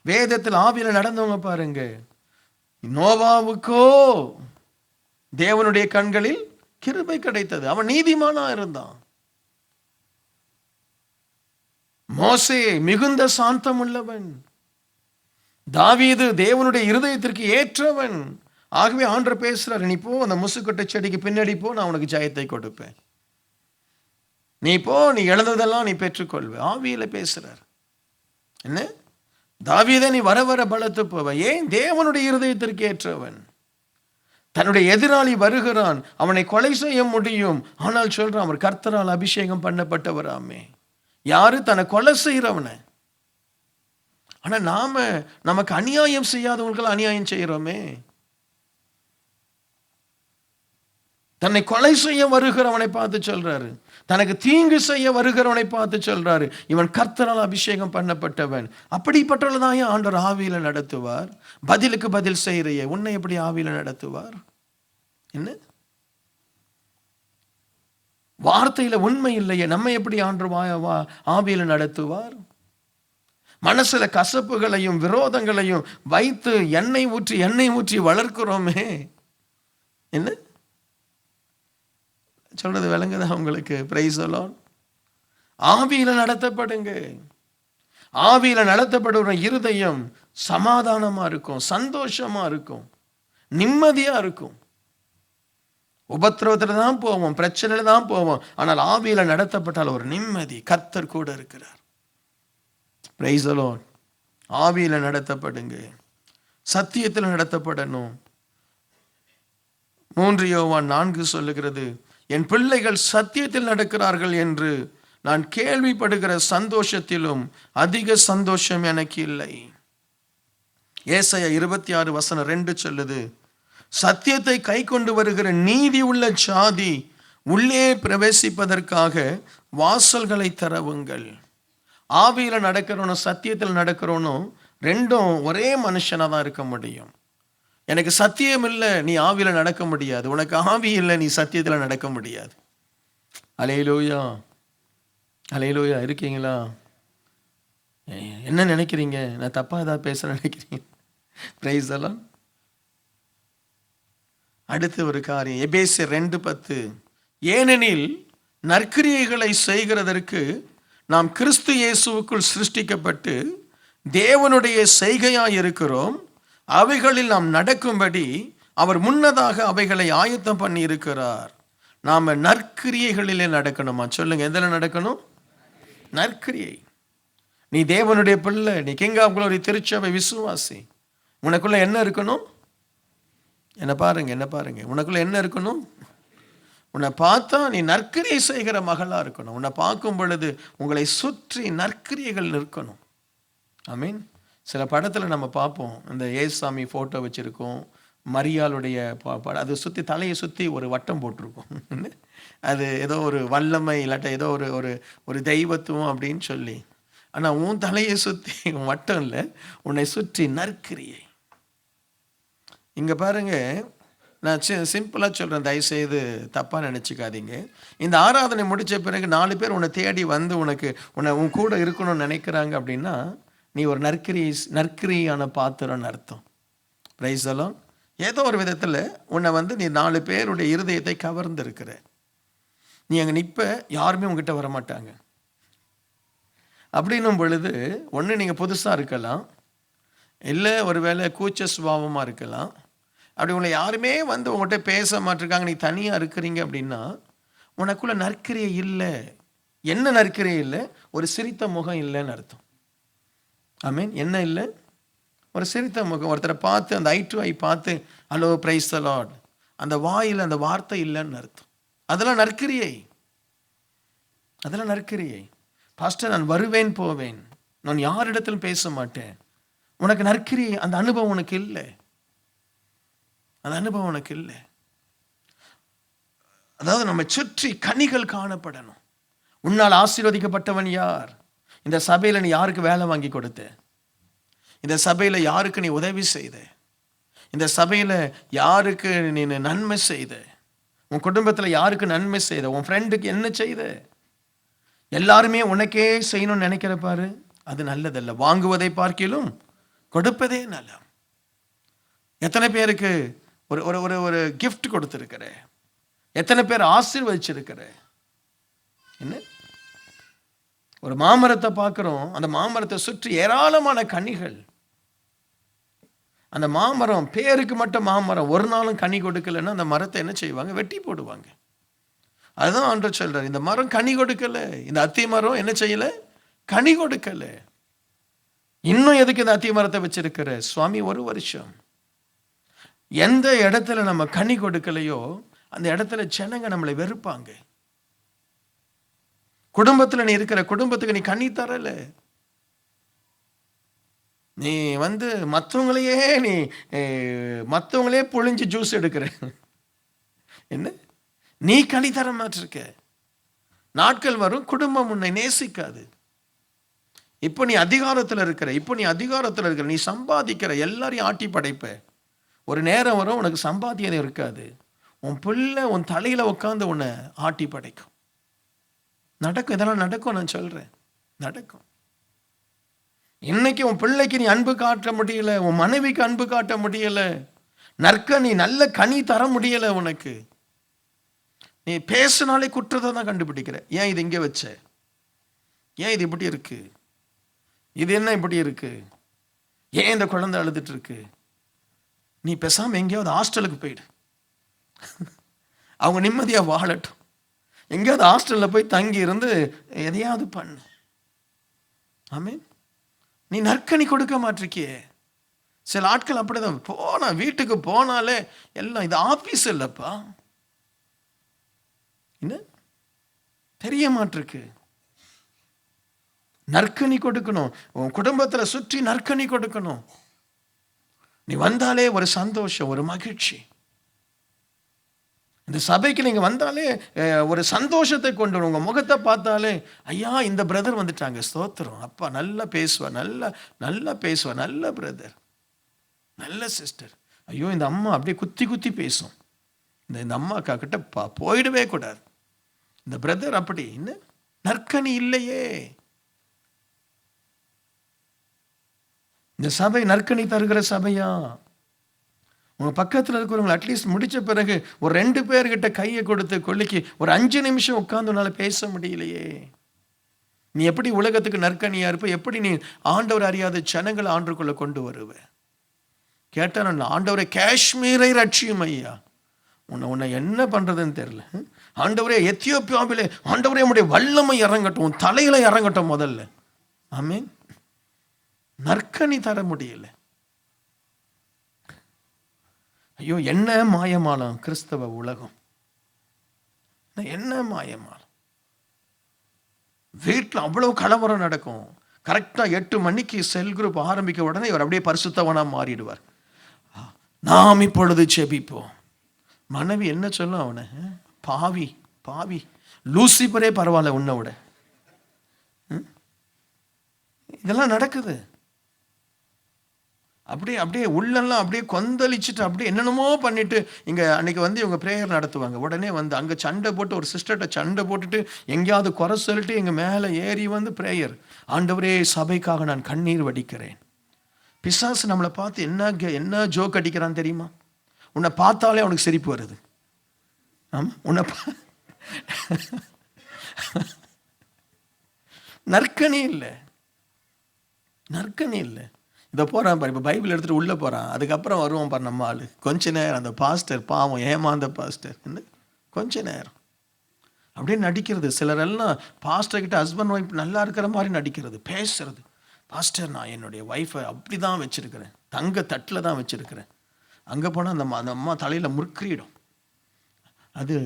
வேதத்தில் ஆவியில நடந்தவங்க பாருங்க. நோவாவுக்கோ தேவனுடைய கண்களில் கிருபை கிடைத்தது. அவன் நீதிமானா இருந்தான். மோசே மிகுந்த சாந்தம் உள்ளவன். தாவீது தேவனுடைய இருதயத்திற்கு ஏற்றவன். ஆகவே ஆண்டவர் பேசுறாரு, நீ போ, அந்த முசுக்கொட்டை செடிக்கு பின்னாடி போ, நான் உனக்கு ஜெயத்தை கொடுப்பேன். நீ போ, நீ இழந்ததெல்லாம் நீ பெற்றுக்கொள்வ. ஆவியில பேசுறார். என்ன? தாவீதே, நீ வர வர பலத்து போவ. ஏன்? தேவனுடைய இருதயத்திற்கு ஏற்றவன். தன்னுடைய எதிராளி வருகிறான், அவனை கொலை செய்ய முடியும். ஆனால் சொல்றான், அவர் கர்த்தரால் அபிஷேகம் பண்ணப்பட்டவராமே. யாரு? தன்னை கொலை செய்யறவன. ஆனா நமக்கு அநியாயம் செய்யாதவங்களுக்கு அநியாயம் செய்யறோமே. தன்னை கொலை செய்ய வருகிறவனை பார்த்து சொல்றாரு, தனக்கு தீங்கு செய்ய வருகிறவனை பார்த்து சொல்றாரு, இவன் கர்த்தரால் அபிஷேகம் பண்ணப்பட்டவன். அப்படிப்பட்டவள்தான் ஆண்டவர் ஆவியில நடத்துவார். பதிலுக்கு பதில் செய்யறையே, உன்னை எப்படி ஆவியில நடத்துவார்? என்ன வார்த்தையில உண்மை இல்லையே, நம்ம எப்படி ஆண்டவர் ஆவியில நடத்துவார்? மனசுல கசப்புகளையும் விரோதங்களையும் வைத்து எண்ணெய் ஊற்றி வளர்க்கிறோமே. என்ன சொல்றது விளங்குதா உங்களுக்கு? Price the Lord. ஆவியில நடத்தப்படுங்க. ஆவியில நடத்தப்படுற இருதயம் சமாதானமா இருக்கும், சந்தோஷமா இருக்கும், நிம்மதியா இருக்கும். உபத்திரவத்துல தான் போவோம், பிரச்சனையில தான் போவோம். ஆனால் ஆவியில நடத்தப்பட்டால் ஒரு நிம்மதி. கர்த்தர் கூட இருக்கிறார். Price the Lord. ஆவியில நடத்தப்படுங்க. சத்தியத்தில் நடத்தப்படணும். 3 யோவான் 4 சொல்லுகிறது, என் பிள்ளைகள் சத்தியத்தில் நடக்கிறார்கள் என்று நான் கேள்விப்படுகிற சந்தோஷத்திலும் அதிக சந்தோஷம் எனக்கு இல்லை. ஏசாயா 26:2 சொல்லுது, சத்தியத்தை கை கொண்டு வருகிற நீதி உள்ள ஜாதி உள்ளே பிரவேசிப்பதற்காக வாசல்களை திறவுங்கள். ஆவியில நடக்கிறவனும் சத்தியத்தில் நடக்கிறவனும் ரெண்டும் ஒரே மனுஷனா தான் இருக்க முடியும். எனக்கு சத்தியம் இல்லை, நீ ஆவியில நடக்க முடியாது. உனக்கு ஆவி இல்லை, நீ சத்தியத்தில் நடக்க முடியாது. அல்லேலூயா, அல்லேலூயா. இருக்கீங்களா? என்ன நினைக்கிறீங்க? நான் தப்பா ஏதாவது பேச நினைக்கிறீங்க? Price the Lord. அடுத்து ஒரு காரியம், எபேசியர் 2:10, ஏனெனில் நற்கிரியைகளை செய்கிறதற்கு நாம் கிறிஸ்து இயேசுவுக்குள் சிருஷ்டிக்கப்பட்டு தேவனுடைய செய்கையாய் இருக்கிறோம். அவைகளில் நாம் நடக்கும்படி அவர் முன்னதாக அவைகளை ஆயத்தம் பண்ணி இருக்கிறார். நாம நற்கிரியைகளிலே நடக்கணுமா? சொல்லுங்க, எதில் நடக்கணும்? நற்கிரியை. நீ தேவனுடைய பிள்ளை, நீ கிங் ஆஃப் க்ளோரி திருச்சபை விசுவாசி. உனக்குள்ள என்ன இருக்கணும்? என்ன பாருங்க, உனக்குள்ள என்ன இருக்கணும்? உன்னை பார்த்தா நீ நற்கிரியை செய்கிற மகளா இருக்கணும். உன்னை பார்க்கும் பொழுது உங்களை சுற்றி நற்கிரியைகள் நிற்கணும். ஆமீன். சில படத்தில் நம்ம பார்ப்போம், இந்த ஏசாமி ஃபோட்டோ வச்சுருக்கோம், மரியாளுடைய அதை சுற்றி தலையை சுற்றி ஒரு வட்டம் போட்டிருக்கோம். அது ஏதோ ஒரு வல்லமை இல்லாட்ட ஏதோ ஒரு தெய்வத்துவம் அப்படின்னு சொல்லி. ஆனால் உன் தலையை சுற்றி வட்டம் இல்லை, உன்னை சுற்றி நற்கிரியை. இங்கே பாருங்க, நான் சிம்பிளாக சொல்கிறேன், தயவுசெய்து தப்பாக நினச்சிக்காதீங்க. இந்த ஆராதனை முடித்த பிறகு 4 பேர் உன்னை தேடி வந்து உன் கூட இருக்கணும்னு நினைக்கிறாங்க அப்படின்னா நீ ஒரு நற்கிரியான பாத்திரம்னு அர்த்தம். Price the Lord. ஏதோ ஒரு விதத்தில் உன்னை நீ 4 பேருடைய இருதயத்தை கவர்ந்து இருக்கிற. நீ அங்கே நிற்ப, யாருமே உங்ககிட்ட வரமாட்டாங்க. அப்படின்னும் பொழுது ஒன்று நீங்கள் புதுசாக இருக்கலாம், இல்லை ஒரு வேளை கூச்ச சுபாவமாக இருக்கலாம். அப்படி உங்களை யாருமே உங்கள்கிட்ட பேச மாட்டிருக்காங்க, நீ தனியாக இருக்கிறீங்க அப்படின்னா உனக்குள்ள நற்கிரியை இல்லை. என்ன நற்கிரியை இல்லை? ஒரு சிரித்த முகம் இல்லைன்னு அர்த்தம். ஆமீன். என்ன இல்லை? ஒரு சிரித்த முகம். ஒருத்தரை பார்த்து அந்த ஐ டு ஐ பார்த்து ஹலோ பிரைஸ் தி லார்ட், அந்த வாயில் அந்த வார்த்தை இல்லைன்னு அர்த்தம். அதெல்லாம் நற்கிரியை. அதெல்லாம் நற்கிரியை. பாஸ்டர், நான் வருவேன் போவேன், நான் யாரிடத்திலும் பேச மாட்டேன். உனக்கு நற்கிரியை, அந்த அனுபவம் உனக்கு இல்லை. அந்த அனுபவம் உனக்கு இல்லை. அதாவது நம்ம சுற்றி கனிகள் காணப்படணும். உன்னால் ஆசீர்வதிக்கப்பட்டவன் யார்? இந்த சபையில் நீ யாருக்கு வேலை வாங்கி கொடுத்த? இந்த சபையில் யாருக்கு நீ உதவி செய்த? இந்த சபையில் யாருக்கு நீ நன்மை செய்த? உன் குடும்பத்தில் யாருக்கு நன்மை செய்த? உன் ஃப்ரெண்டுக்கு என்ன செய்த? எல்லாருமே உனக்கே செய்யணும்னு நினைக்கிற பாரு, அது நல்லதல்ல. வாங்குவதை பார்க்கிலும் கொடுப்பதே நல்ல. எத்தனை பேருக்கு ஒரு ஒரு ஒரு கிஃப்ட் கொடுத்துருக்கிற? எத்தனை பேர் ஆசீர்வதிச்சிருக்கிற? என்ன, ஒரு மாமரத்தை பார்க்குறோம், அந்த மாமரத்தை சுற்றி ஏராளமான கனிகள். அந்த மாமரம் பேருக்கு மட்டும் மாமரம், ஒரு நாளும் கனி கொடுக்கலன்னா அந்த மரத்தை என்ன செய்வாங்க? வெட்டி போடுவாங்க. அதுதான் ஆண்டவர் சொல்றார், இந்த மரம் கனி கொடுக்கல, இந்த அத்தி மரம் என்ன செய்யல? கனி கொடுக்கல. இன்னும் எதுக்கு இந்த அத்தி மரத்தை வச்சிருக்கிற? சுவாமி, 1 வருஷம் எந்த இடத்துல நம்ம கனி கொடுக்கலையோ அந்த இடத்துல ஜனங்க நம்மளை வெறுப்பாங்க. குடும்பத்துல நீ இருக்கிற குடும்பத்துக்கு நீ கனி தரல, நீ மற்றவங்களையே புழிஞ்சு ஜூஸ் எடுக்கிற, என்ன, நீ கனி தர மாட்டிருக்க. நாட்கள் வரும், குடும்பம் உன்னை நேசிக்காது. இப்போ நீ அதிகாரத்தில் இருக்கிற, நீ சம்பாதிக்கிற, எல்லாரையும் ஆட்டி படைப்ப. ஒரு நேரம் வரும், உனக்கு சம்பாத்தியம் இருக்காது. உன் பிள்ளை உன் தலையில உட்காந்து உன்னை ஆட்டி படைக்கும். நடக்கும், இதெல்லாம் நடக்கும், நான் சொல்றேன், நடக்கும். இன்னைக்கு உன் பிள்ளைக்கு நீ அன்பு காட்ட முடியல, உன் மனைவிக்கு அன்பு காட்ட முடியல, நீ நல்ல கனி தர முடியல. உனக்கு நீ பேசினாலே குற்றத்தை தான் கண்டுபிடிக்கிற. ஏன் இது இங்கே வச்ச? ஏன் இது இப்படி இருக்கு? இது என்ன இப்படி இருக்கு? ஏன் இந்த குழந்தை அழுதுட்டு இருக்கு? நீ பேசாம எங்கேயாவது ஹாஸ்டலுக்கு போயிடு, அவங்க நிம்மதியா வாழட்டும். எங்கேயாவது ஹாஸ்டல்ல போய் தங்கி இருந்து எதையாவது பண்ணு. ஆமென். நீ நற்கனி கொடுக்க மாட்டிருக்கியே. சில ஆட்கள் அப்படிதான், வீட்டுக்கு போனாலே எல்லாம் இது ஆபீஸ் இல்லப்பா, என்ன தெரிய மாட்டிருக்கு. நற்கனி கொடுக்கணும். உன் குடும்பத்துல சுற்றி நற்கனி கொடுக்கணும். நீ வந்தாலே ஒரு சந்தோஷம், ஒரு மகிழ்ச்சி. இந்த சபைக்கு நீங்க வந்தாலே ஒரு சந்தோஷத்தை கொண்டு உங்க முகத்தை பார்த்தாலே, ஐயா இந்த பிரதர் வந்துட்டாங்க, ஸ்தோத்திரம், அப்பா நல்லா பேசுவா, நல்லா பேசுவா, நல்ல பிரதர், நல்ல சிஸ்டர். ஐயோ இந்த அம்மா அப்படியே குத்தி குத்தி பேசும், இந்த அம்மா கிட்ட போயிடவே கூடாது. இந்த பிரதர் அப்படி, என்ன நற்கனி இல்லையே. இந்த சபை நற்கனி தருகிற சபையா? உங்க பக்கத்தில் இருக்கிறவங்க அட்லீஸ்ட் முடிச்ச பிறகு ஒரு 2 பேர்கிட்ட கையை கொடுத்து கொள்ளைக்கு ஒரு 5 நிமிஷம் உட்கார்ந்து உன்னால பேச முடியலையே. நீ எப்படி உலகத்துக்கு நற்கனியா இருப்ப? எப்படி நீ ஆண்டவர் அறியாத ஜனங்களை ஆண்டுக்குள்ள கொண்டு வருவ? கேட்டா, நான் ஆண்டவரை காஷ்மீரை ரட்சியும் ஐயா. உன்னை என்ன பண்றதுன்னு தெரியல. ஆண்டவரே எத்தியோப்பியாவிலே, ஆண்டவரே உம்முடைய வல்லமை இறங்கட்டும், உன் தலையில இறங்கட்டும் முதல்ல. ஆமென். நற்கனி தர முடியல. ஐயோ என்ன மாயமாலம் கிறிஸ்தவ உலகம், என்ன மாயமாலம். வீட்டில் அவ்வளவு கலவரம் நடக்கும். கரெக்டா 8 மணிக்கு செல் குரூப் ஆரம்பிக்க உடனே இவர் அப்படியே பரிசுத்தவனா மாறிடுவார். நாம் இப்பொழுது செபிப்போம். மனைவி என்ன சொல்லும் அவனை? பாவி பாவி, லூசிபரே பரவாயில்ல உன்னை விட. இதெல்லாம் நடக்குது. அப்படியே உள்ளெல்லாம் அப்படியே கொந்தளிச்சுட்டு அப்படியே என்னென்னமோ பண்ணிட்டு, இங்கே அன்னைக்கு இவங்க ப்ரேயர் நடத்துவாங்க. உடனே அங்கே சண்டை போட்டு, ஒரு சிஸ்டர்கிட்ட சண்டை போட்டுட்டு எங்கேயாவது குறை சொல்லிட்டு எங்கள் மேலே ஏறி ப்ரேயர், ஆண்டவரே சபைக்காக நான் கண்ணீர் வடிக்கிறேன். பிசாசு நம்மளை பார்த்து என்ன ஜோக் அடிக்கிறான்னு தெரியுமா? உன்னை பார்த்தாலே அவனுக்கு சிரிப்பு வருது. ஆமாம், உன்னை நற்கனி இல்லை, நற்கனி இல்லை. இதை போகிறான் பாரு, இப்போ பைபிள் எடுத்துகிட்டு உள்ளே போகிறான். அதுக்கப்புறம் வருவான் பாரு நம்ம ஆள். கொஞ்ச நேரம் அந்த பாஸ்டர் பாவம், ஏமாந்த பாஸ்டர், என்ன கொஞ்ச நேரம் அப்படியே நடிக்கிறது. சிலரெல்லாம் பாஸ்டர்கிட்ட ஹஸ்பண்ட் ஒய்ஃப் நல்லா இருக்கிற மாதிரி நடிக்கிறது, பேசுறது. பாஸ்டர் நான் என்னுடைய ஒய்ஃபை அப்படி தான் வச்சுருக்கிறேன், தங்க தட்டில் தான் வச்சுருக்கிறேன். அங்கே போனால் அந்த அம்மா தலையில் முற்கிறிடும். அது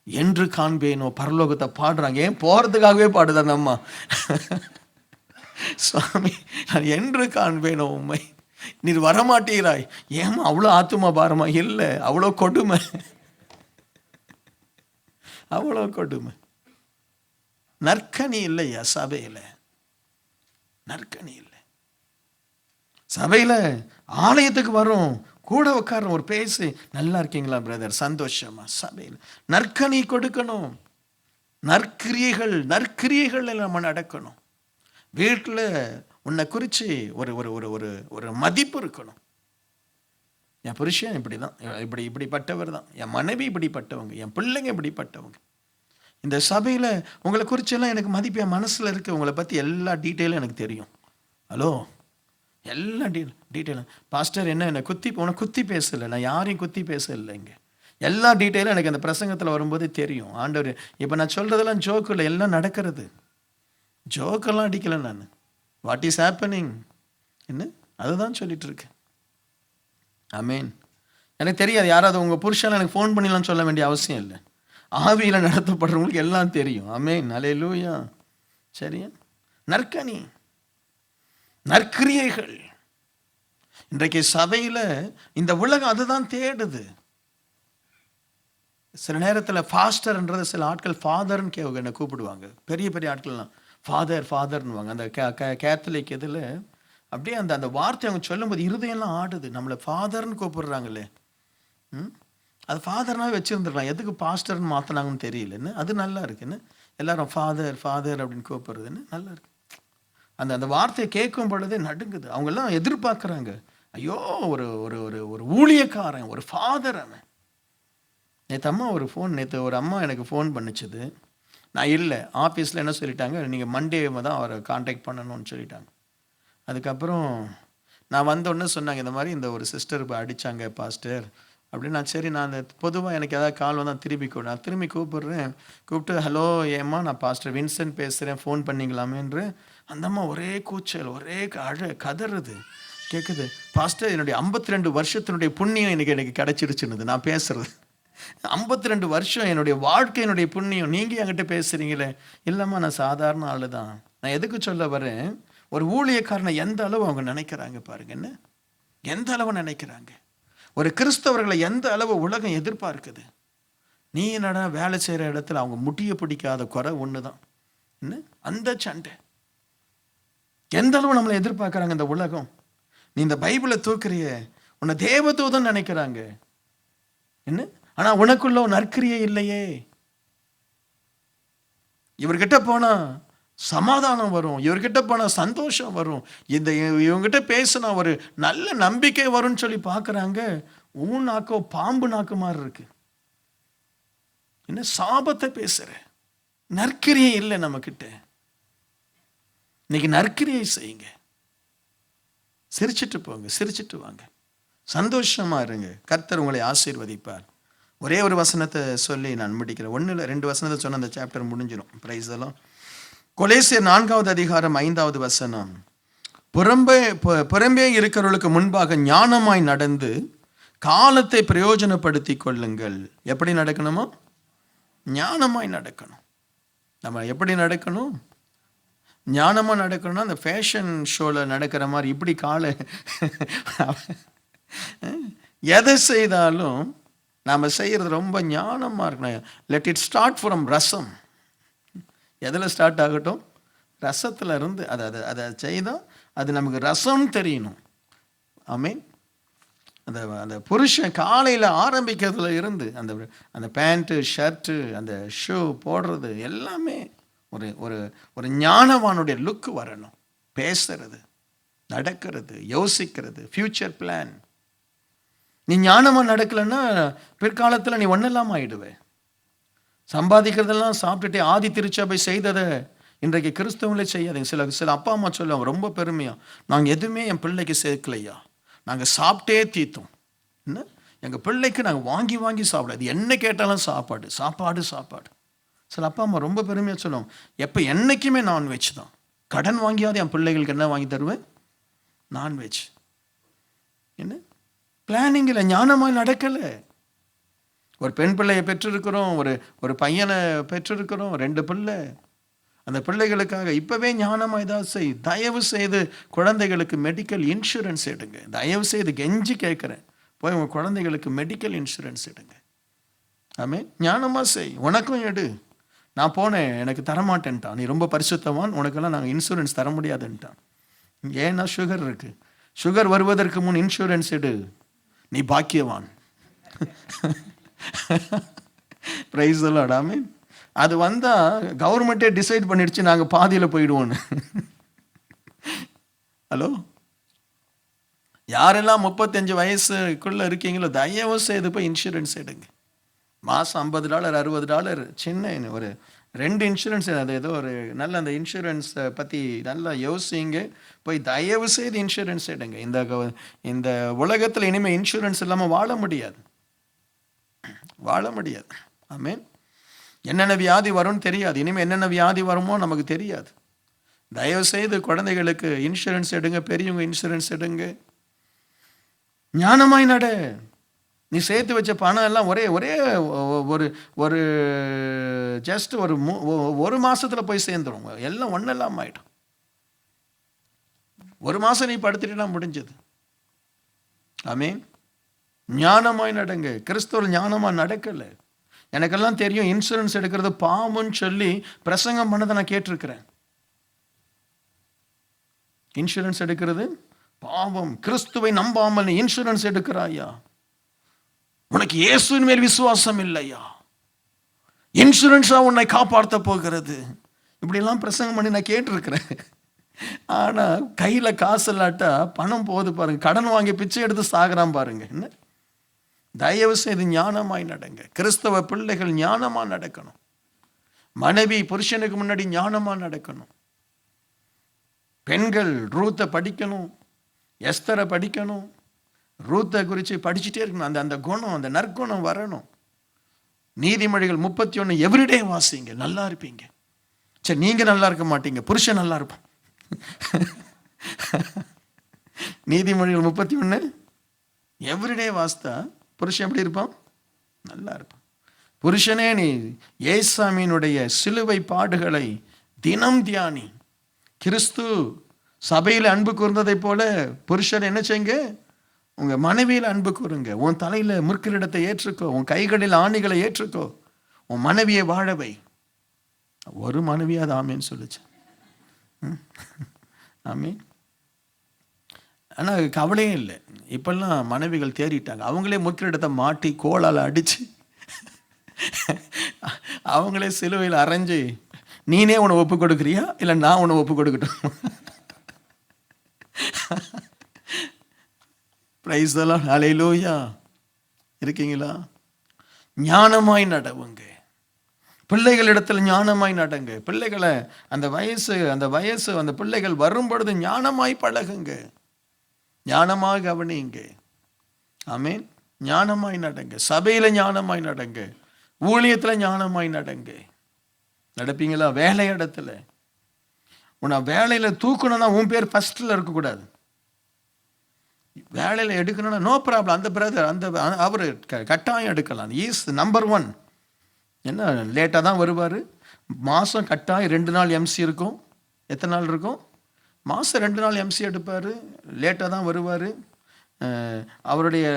என்று காண்பேனோ பரலோகத்தை பாடுறாங்க. ஏன் போகிறதுக்காகவே பாடுது அந்த அம்மா. சுவாமி நான் என்று காண்பேனோ உண்மை, நீர் வரமாட்டீராய். ஏமா அவ்வளோ ஆத்துமா பாரமா? இல்லை, அவ்வளோ கொடுமை, அவ்வளோ கொடுமை. நற்கனி இல்லையா சபையில்? நற்கனி இல்லை. சபையில் ஆலயத்துக்கு வரும், கூட உட்கார ஒரு பேசு, நல்லா இருக்கீங்களா பிரதர், சந்தோஷமா. சபையில் நற்கனி கொடுக்கணும், நற்கிரியைகள் நம்ம நடக்கணும். வீட்டில் உன்னை குறித்து ஒரு ஒரு ஒரு ஒரு ஒரு மதிப்பு இருக்கணும். என் புருஷன் இப்படி தான், இப்படிப்பட்டவர் தான், என் மனைவி இப்படிப்பட்டவங்க, என் பிள்ளைங்க இப்படிப்பட்டவங்க. இந்த சபையில் உங்களை குறிச்செல்லாம் எனக்கு மதிப்பு என் மனசில் இருக்குது. உங்களை பற்றி எல்லா டீட்டெயிலும் எனக்கு தெரியும். ஹலோ, எல்லா டீட்டெயிலும் பாஸ்டர் என்னை குத்தி பேசலை, நான் யாரையும் குத்தி பேசலை. இங்கே எல்லா டீட்டெயிலும் எனக்கு அந்த பிரசங்கத்தில் வரும்போது தெரியும். ஆண்டவர் இப்போ நான் சொல்கிறதெல்லாம் ஜோக்கு இல்லை, எல்லாம் நடக்கிறது. ஜோக்கெல்லாம் அடிக்கலை நான். வாட் இஸ் ஹேப்பனிங் என்ன அதுதான் சொல்லிட்டு இருக்கேன். ஆமேன். எனக்கு தெரியாது, யாராவது உங்கள் புருஷன் எனக்கு ஃபோன் பண்ணிடலாம் சொல்ல வேண்டிய அவசியம் இல்லை. ஆவியில் நடத்தப்படுறவங்களுக்கு எல்லாம் தெரியும். ஆமேன், அல்லேலூயா. சரியா? நற்கனி, நற்கிரியைகள். இன்றைக்கு சபையில் இந்த உலகம் அதுதான் தேடுது. சில நேரத்தில் ஃபாஸ்டர்ன்றது சில ஆட்கள் ஃபாதர்ன்னு என்னை கூப்பிடுவாங்க. பெரிய பெரிய ஆட்கள்லாம் ஃபாதர்னுவாங்க. அந்த கேத்தலிக் இதில் அப்படியே அந்த வார்த்தை அவங்க சொல்லும்போது இருதயம்லாம் ஆடுது. நம்மளை ஃபாதர்னு கூப்பிடுறாங்களே, அது ஃபாதர்னாவே வச்சுருந்துடலாம். எதுக்கு பாஸ்டர்னு மாற்றினாங்கன்னு தெரியலன்னு. அது நல்லா இருக்குன்னு எல்லாரும் ஃபாதர் அப்படின்னு கூப்பிடுறதுன்னு நல்லா இருக்கு. அந்த வார்த்தையை கேட்கும் பொழுதே நடுங்குது. அவங்கெல்லாம் எதிர்பார்க்குறாங்க, ஐயோ ஒரு ஒரு ஒரு ஒரு ஊழியக்காரன், ஒரு ஃபாதர் அவன். நேற்று ஒரு அம்மா எனக்கு ஃபோன் பண்ணிச்சுது. நான் இல்லை, ஆஃபீஸில் என்ன சொல்லிட்டாங்க, நீங்கள் மண்டே தான் அவரை காண்டாக்ட் பண்ணணும்னு சொல்லிட்டாங்க. அதுக்கப்புறம் நான் வந்தோடனே சொன்னாங்க, இந்த மாதிரி இந்த ஒரு சிஸ்டர் இப்போ அடித்தாங்க பாஸ்டர் அப்படின்னு. நான் சரி, நான் பொதுவாக எனக்கு ஏதாவது கால் வந்தால் நான் திரும்பி கூப்பிடுறேன். கூப்பிட்டு ஹலோ ஏம்மா, நான் பாஸ்டர் வின்சென்ட் பேசுகிறேன், ஃபோன் பண்ணிங்களாமேன்று. அந்த அம்மா ஒரே கூச்சல், ஒரே கதறுது. கேட்குது, பாஸ்டர் என்னுடைய 52 வருஷத்தினுடைய புண்ணியம் எனக்கு கிடச்சிருச்சுன்னு நான் பேசுறது. 52 வருஷம் என்னுடைய வாழ்க்கையினுடைய புண்ணியம் நீங்கள் என்கிட்ட பேசுகிறீங்களே. இல்லைம்மா, நான் சாதாரண ஆள் தான். நான் எதுக்கு சொல்ல வரேன், ஒரு ஊழியக்காரனை எந்த அளவு அவங்க நினைக்கிறாங்க பாருங்க. என்ன எந்த அளவு நினைக்கிறாங்க, ஒரு கிறிஸ்தவர்களை எந்த அளவு உலகம் எதிர்பார்க்குது. நீ என்னடா வேலை செய்கிற இடத்துல அவங்க முடிய பிடிக்காத குறை ஒன்று தான். என்ன அந்த சண்டை எந்த அளவு நம்மளை எதிர்பார்க்குறாங்க இந்த உலகம். நீ இந்த பைபிளை தூக்குறிய, உன்னை தேவதூதன் நினைக்கிறாங்க. என்ன ஆனால் உனக்குள்ள நற்கிரியை இல்லையே. இவர்கிட்ட போனால் சமாதானம் வரும், இவர்கிட்ட போனால் சந்தோஷம் வரும், இவங்ககிட்ட பேசினா ஒரு நல்ல நம்பிக்கை வரும்னு சொல்லி பார்க்குறாங்க. நாக்கோ பாம்பு நாக்கு மாதிரி இருக்கு. என்ன சாபத்தை பேசுற, நற்கிரியை இல்லை நம்மக்கிட்ட. இன்னைக்கு நற்கிரியை செய்யுங்க, சிரிச்சிட்டு போங்க, சிரிச்சிட்டு வாங்க, சந்தோஷமா இருங்க. கர்த்தர் உங்களை ஆசீர்வதிப்பார். ஒரே ஒரு வசனத்தை சொல்லி நான் முடிக்கிறேன். 1 இல்லை 2 வசனத்தை சொன்ன அந்த சாப்டர் முடிஞ்சிடும். பிரைஸ் எல்லாம். கொலேசியர் 4வது அதிகாரம் 5வது வசனம். புறம்பே இருக்கிறவர்களுக்கு முன்பாக ஞானமாய் நடந்து காலத்தை பிரயோஜனப்படுத்தி கொள்ளுங்கள். எப்படி நடக்கணுமோ ஞானமாய் நடக்கணும். நம்ம எப்படி நடக்கணும், ஞானமாக நடக்கணும்னா அந்த ஃபேஷன் ஷோவில் நடக்கிற மாதிரி இப்படி காலை எதை செய்தாலும் நாம் செய்கிறது ரொம்ப ஞானமாக இருக்கணும். லெட் இட் ஸ்டார்ட் ஃப்ரம் ரசம். எதில் ஸ்டார்ட் ஆகட்டும், ரசத்தில் இருந்து அதை செய்தால் அது நமக்கு ரசம்னு தெரியணும். ஆமீன். அந்த புருஷன் காலையில் ஆரம்பிக்கிறதுல இருந்து அந்த பேண்ட்டு ஷர்ட்டு அந்த ஷூ போடுறது எல்லாமே ஒரு ஒரு ஒரு ஞானவானுடைய லுக்கு வரணும். பேசுறது, நடக்கிறது, யோசிக்கிறது, ஃப்யூச்சர் பிளான். நீ ஞானமாக நடக்கலைன்னா பிற்காலத்தில் நீ ஒன்றெல்லாம் ஆயிடுவே. சம்பாதிக்கிறதெல்லாம் சாப்பிட்டுட்டே ஆதி திருச்சபை செய்ததை இன்றைக்கு கிறிஸ்தவங்களே செய்யாதீங்க. சில அப்பா அம்மா சொல்லுவாங்க ரொம்ப பெருமையாக, நாங்கள் எதுவுமே என் பிள்ளைக்கு சேர்க்கலையா, நாங்கள் சாப்பிட்டே தீர்த்தோம். என்ன எங்கள் பிள்ளைக்கு நாங்கள் வாங்கி வாங்கி சாப்பிடாது, என்ன கேட்டாலும் சாப்பாடு சாப்பாடு சாப்பாடு. சில அப்பா அம்மா ரொம்ப பெருமையாக சொல்லுவோம், எப்போ என்றைக்குமே நான்வெஜ் தான், கடன் வாங்கியாவது என் பிள்ளைகளுக்கு என்ன வாங்கி தருவேன், நான்வெஜ். என்ன பிளானிங் இல்லை, ஞானமாக நடக்கலை. ஒரு பெண் பிள்ளையை பெற்றிருக்கிறோம், ஒரு பையனை பெற்றிருக்கிறோம், 2 பிள்ளை. அந்த பிள்ளைகளுக்காக இப்போவே ஞானமாக ஏதாவது செய். தயவு செய்து குழந்தைகளுக்கு மெடிக்கல் இன்சூரன்ஸ் எடுங்க. தயவு செய்து கெஞ்சி கேட்குறேன், போய் உங்கள் குழந்தைகளுக்கு மெடிக்கல் இன்சூரன்ஸ் எடுங்க. ஆமே, ஞானமாக செய். உனக்கும் எடு. நான் போனேன், எனக்கு தரமாட்டேன்ட்டான். நீ ரொம்ப பரிசுத்தவான், உனக்கெல்லாம் நாங்கள் இன்சூரன்ஸ் தர முடியாதுன்ட்டான். ஏன்னா சுகர் இருக்குது. சுகர் வருவதற்கு முன் இன்சூரன்ஸ் எடு, நீ பாக்கியவான். Praise the lord. ஆமென். அது வந்தால் கவர்மெண்ட்டே டிசைட் பண்ணிடுச்சு நாங்கள் பாதியில் போயிடுவோன்னு. ஹலோ, யாரெல்லாம் 35 வயசுக்குள்ளே இருக்கீங்களோ தயவு செய்து போய் இன்சூரன்ஸ் எடுங்க. மாதம் $50 $60 சின்ன ஒரு 2 இன்சூரன்ஸ், அது ஏதோ ஒரு நல்ல அந்த இன்சூரன்ஸை பற்றி நல்லா யோசிங்க. போய் தயவு செய்து இன்சூரன்ஸ் எடுங்க. இந்த உலகத்தில் இனிமேல் இன்சூரன்ஸ் இல்லாமல் வாழ முடியாது. ஆமென். என்னென்ன வியாதி வரும்னு தெரியாது. இனிமேல் என்னென்ன வியாதி வருமோ நமக்கு தெரியாது. தயவு செய்து குழந்தைகளுக்கு இன்சூரன்ஸ் எடுங்க, பெரியவங்க இன்சூரன்ஸ் எடுங்க. ஞானமாய் நட. நீ சேர்த்து வச்ச பணம் எல்லாம் ஒரே ஒரு ஜஸ்ட் ஒரு மாசத்துல போய் சேர்ந்துடும். எல்லாம் ஒன்னெல்லாம் ஆயிடும். ஒரு மாசம் நீ படுத்துட்டா முடிஞ்சது. ஆமென். ஞானமாய் நடங்க. கிறிஸ்துவர் ஞானமா நடக்கல. எனக்கெல்லாம் தெரியும் இன்சூரன்ஸ் எடுக்கிறது பாவம்னு சொல்லி பிரசங்கம் பண்ணதை நான் கேட்டிருக்கிறேன். இன்சூரன்ஸ் எடுக்கிறது பாவம், கிறிஸ்துவை நம்பாமல் நீ இன்சூரன்ஸ் எடுக்கிறாயா, உனக்கு இயேசுவின் மேல் விசுவாசம் இல்லையா, இன்சூரன்ஸா உன்னை காப்பாற்ற போகிறது, இப்படிலாம் பிரசங்கம் பண்ணி நான் கேட்டிருக்கிறேன். ஆனா கையில காசு இல்லாட்டா பணம் போகுது பாருங்க, கடன் வாங்கி பிச்சை எடுத்து சாகுறான் பாருங்க. என்ன, தயவு செய்து ஞானமாய் நடங்க. கிறிஸ்தவ பிள்ளைகள் ஞானமா நடக்கணும். மனைவி புருஷனுக்கு முன்னாடி ஞானமா நடக்கணும். பெண்கள் ரூத்தை படிக்கணும், எஸ்தரை படிக்கணும். ரூத்தை குறித்து படிச்சுட்டே இருக்கணும். அந்த குணம், அந்த நற்குணம் வரணும். நீதிமொழிகள் 31 எவ்ரிடே வாசிங்க, நல்லா இருப்பீங்க. சரி, நீங்க நல்லா இருக்க மாட்டீங்க, புருஷன் நல்லா இருப்பான். நீதிமொழிகள் 31 எவ்ரிடே வாசித்தா புருஷன் எப்படி இருப்பான்? நல்லா இருப்பான். புருஷனே, நீ ஏசாமியினுடைய சிலுவை பாடுகளை தினம் தியானி. கிறிஸ்து சபையில் அன்பு கூர்ந்ததை போல புருஷர் என்ன செய்யுங்க, உங்க மனைவியில் அன்பு கூறுங்க. உன் தலையில முற்கிரீடத்தை ஏற்றுக்கோ, உன் கைகளில் ஆணிகளை ஏற்றுக்கோ, உன் மனைவியை வாழவை. ஒரு மனைவியாவது ஆமேன்னு சொல்லுச்சு. ஆமீன். ஆனா கவலையே இல்லை. இப்பெல்லாம் மனைவிகள் தேறிட்டாங்க. அவங்களே முற்கிரீடத்தை மாட்டி கோலால் அடிச்சு அவங்களே சிலுவையில் அரைஞ்சு, நீனே உன்னை ஒப்பு கொடுக்குறியா இல்லை நான் உன்னை ஒப்பு கொடுக்கட்டும்? Praise the lord. ஹல்லேலூயா. இருக்கீங்களா? ஞானமாய் நடவுங்க. பிள்ளைகளிடத்தில் ஞானமாய் நடங்க. பிள்ளைகளை அந்த வயசு அந்த பிள்ளைகள் வரும் பொழுது ஞானமாய் பழகுங்க, ஞானமாக கவனிங்க. ஆமீன். ஞானமாய் நடங்க. சபையில ஞானமாய் நடங்க. ஊழியத்துல ஞானமாய் நடங்க. நடப்பீங்களா? வேலை இடத்துல உன்னை வேலையில தூக்கணும்னா உன் பேர் ஃபர்ஸ்ட்ல இருக்கக்கூடாது. வேலையில எடுக்கணும்னா நோ ப்ராப்ளம், அந்த பிரதர் அவர் கட்டாயம் எடுக்கலாம். Is number 1. என்ன, லேட்டாக தான் வருவார். மாதம் கட்டாயம் 2 நாள் எம்சி இருக்கும். எத்தனை நாள் இருக்கும்? மாதம் 2 நாள் எம்சி எடுப்பார். லேட்டாக தான் வருவார். அவருடைய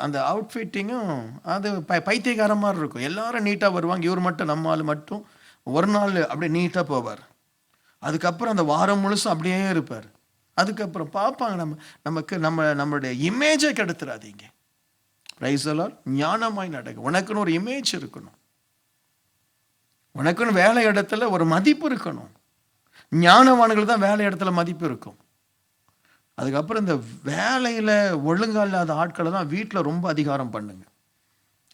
அந்த அவுட்ஃபிட்டிங்கும் அது பைத்தியக்கார மாதிரி இருக்கும். எல்லாரும் நீட்டாக வருவாங்க, இவர் மட்டும், நம்ம ஆள் மட்டும் ஒரு நாள் அப்படியே நீட்டாக போவார். அதுக்கப்புறம் அந்த வாரம் முழுசும் அப்படியே இருப்பார். அதுக்கப்புறம் பார்ப்பாங்க, நம்மளுடைய இமேஜை கெடுத்துறாதீங்க. Price the Lord. ஞானமாய் நடக்க. உனக்குன்னு ஒரு இமேஜ் இருக்கணும். உனக்குன்னு வேலை இடத்துல ஒரு மதிப்பு இருக்கணும். ஞானவான்கள் தான் வேலை இடத்துல மதிப்பு இருக்கும். அதுக்கப்புறம் இந்த வேலையில் ஒழுங்கா இல்லாத ஆட்களை தான் வீட்டில் ரொம்ப அதிகாரம் பண்ணுங்க.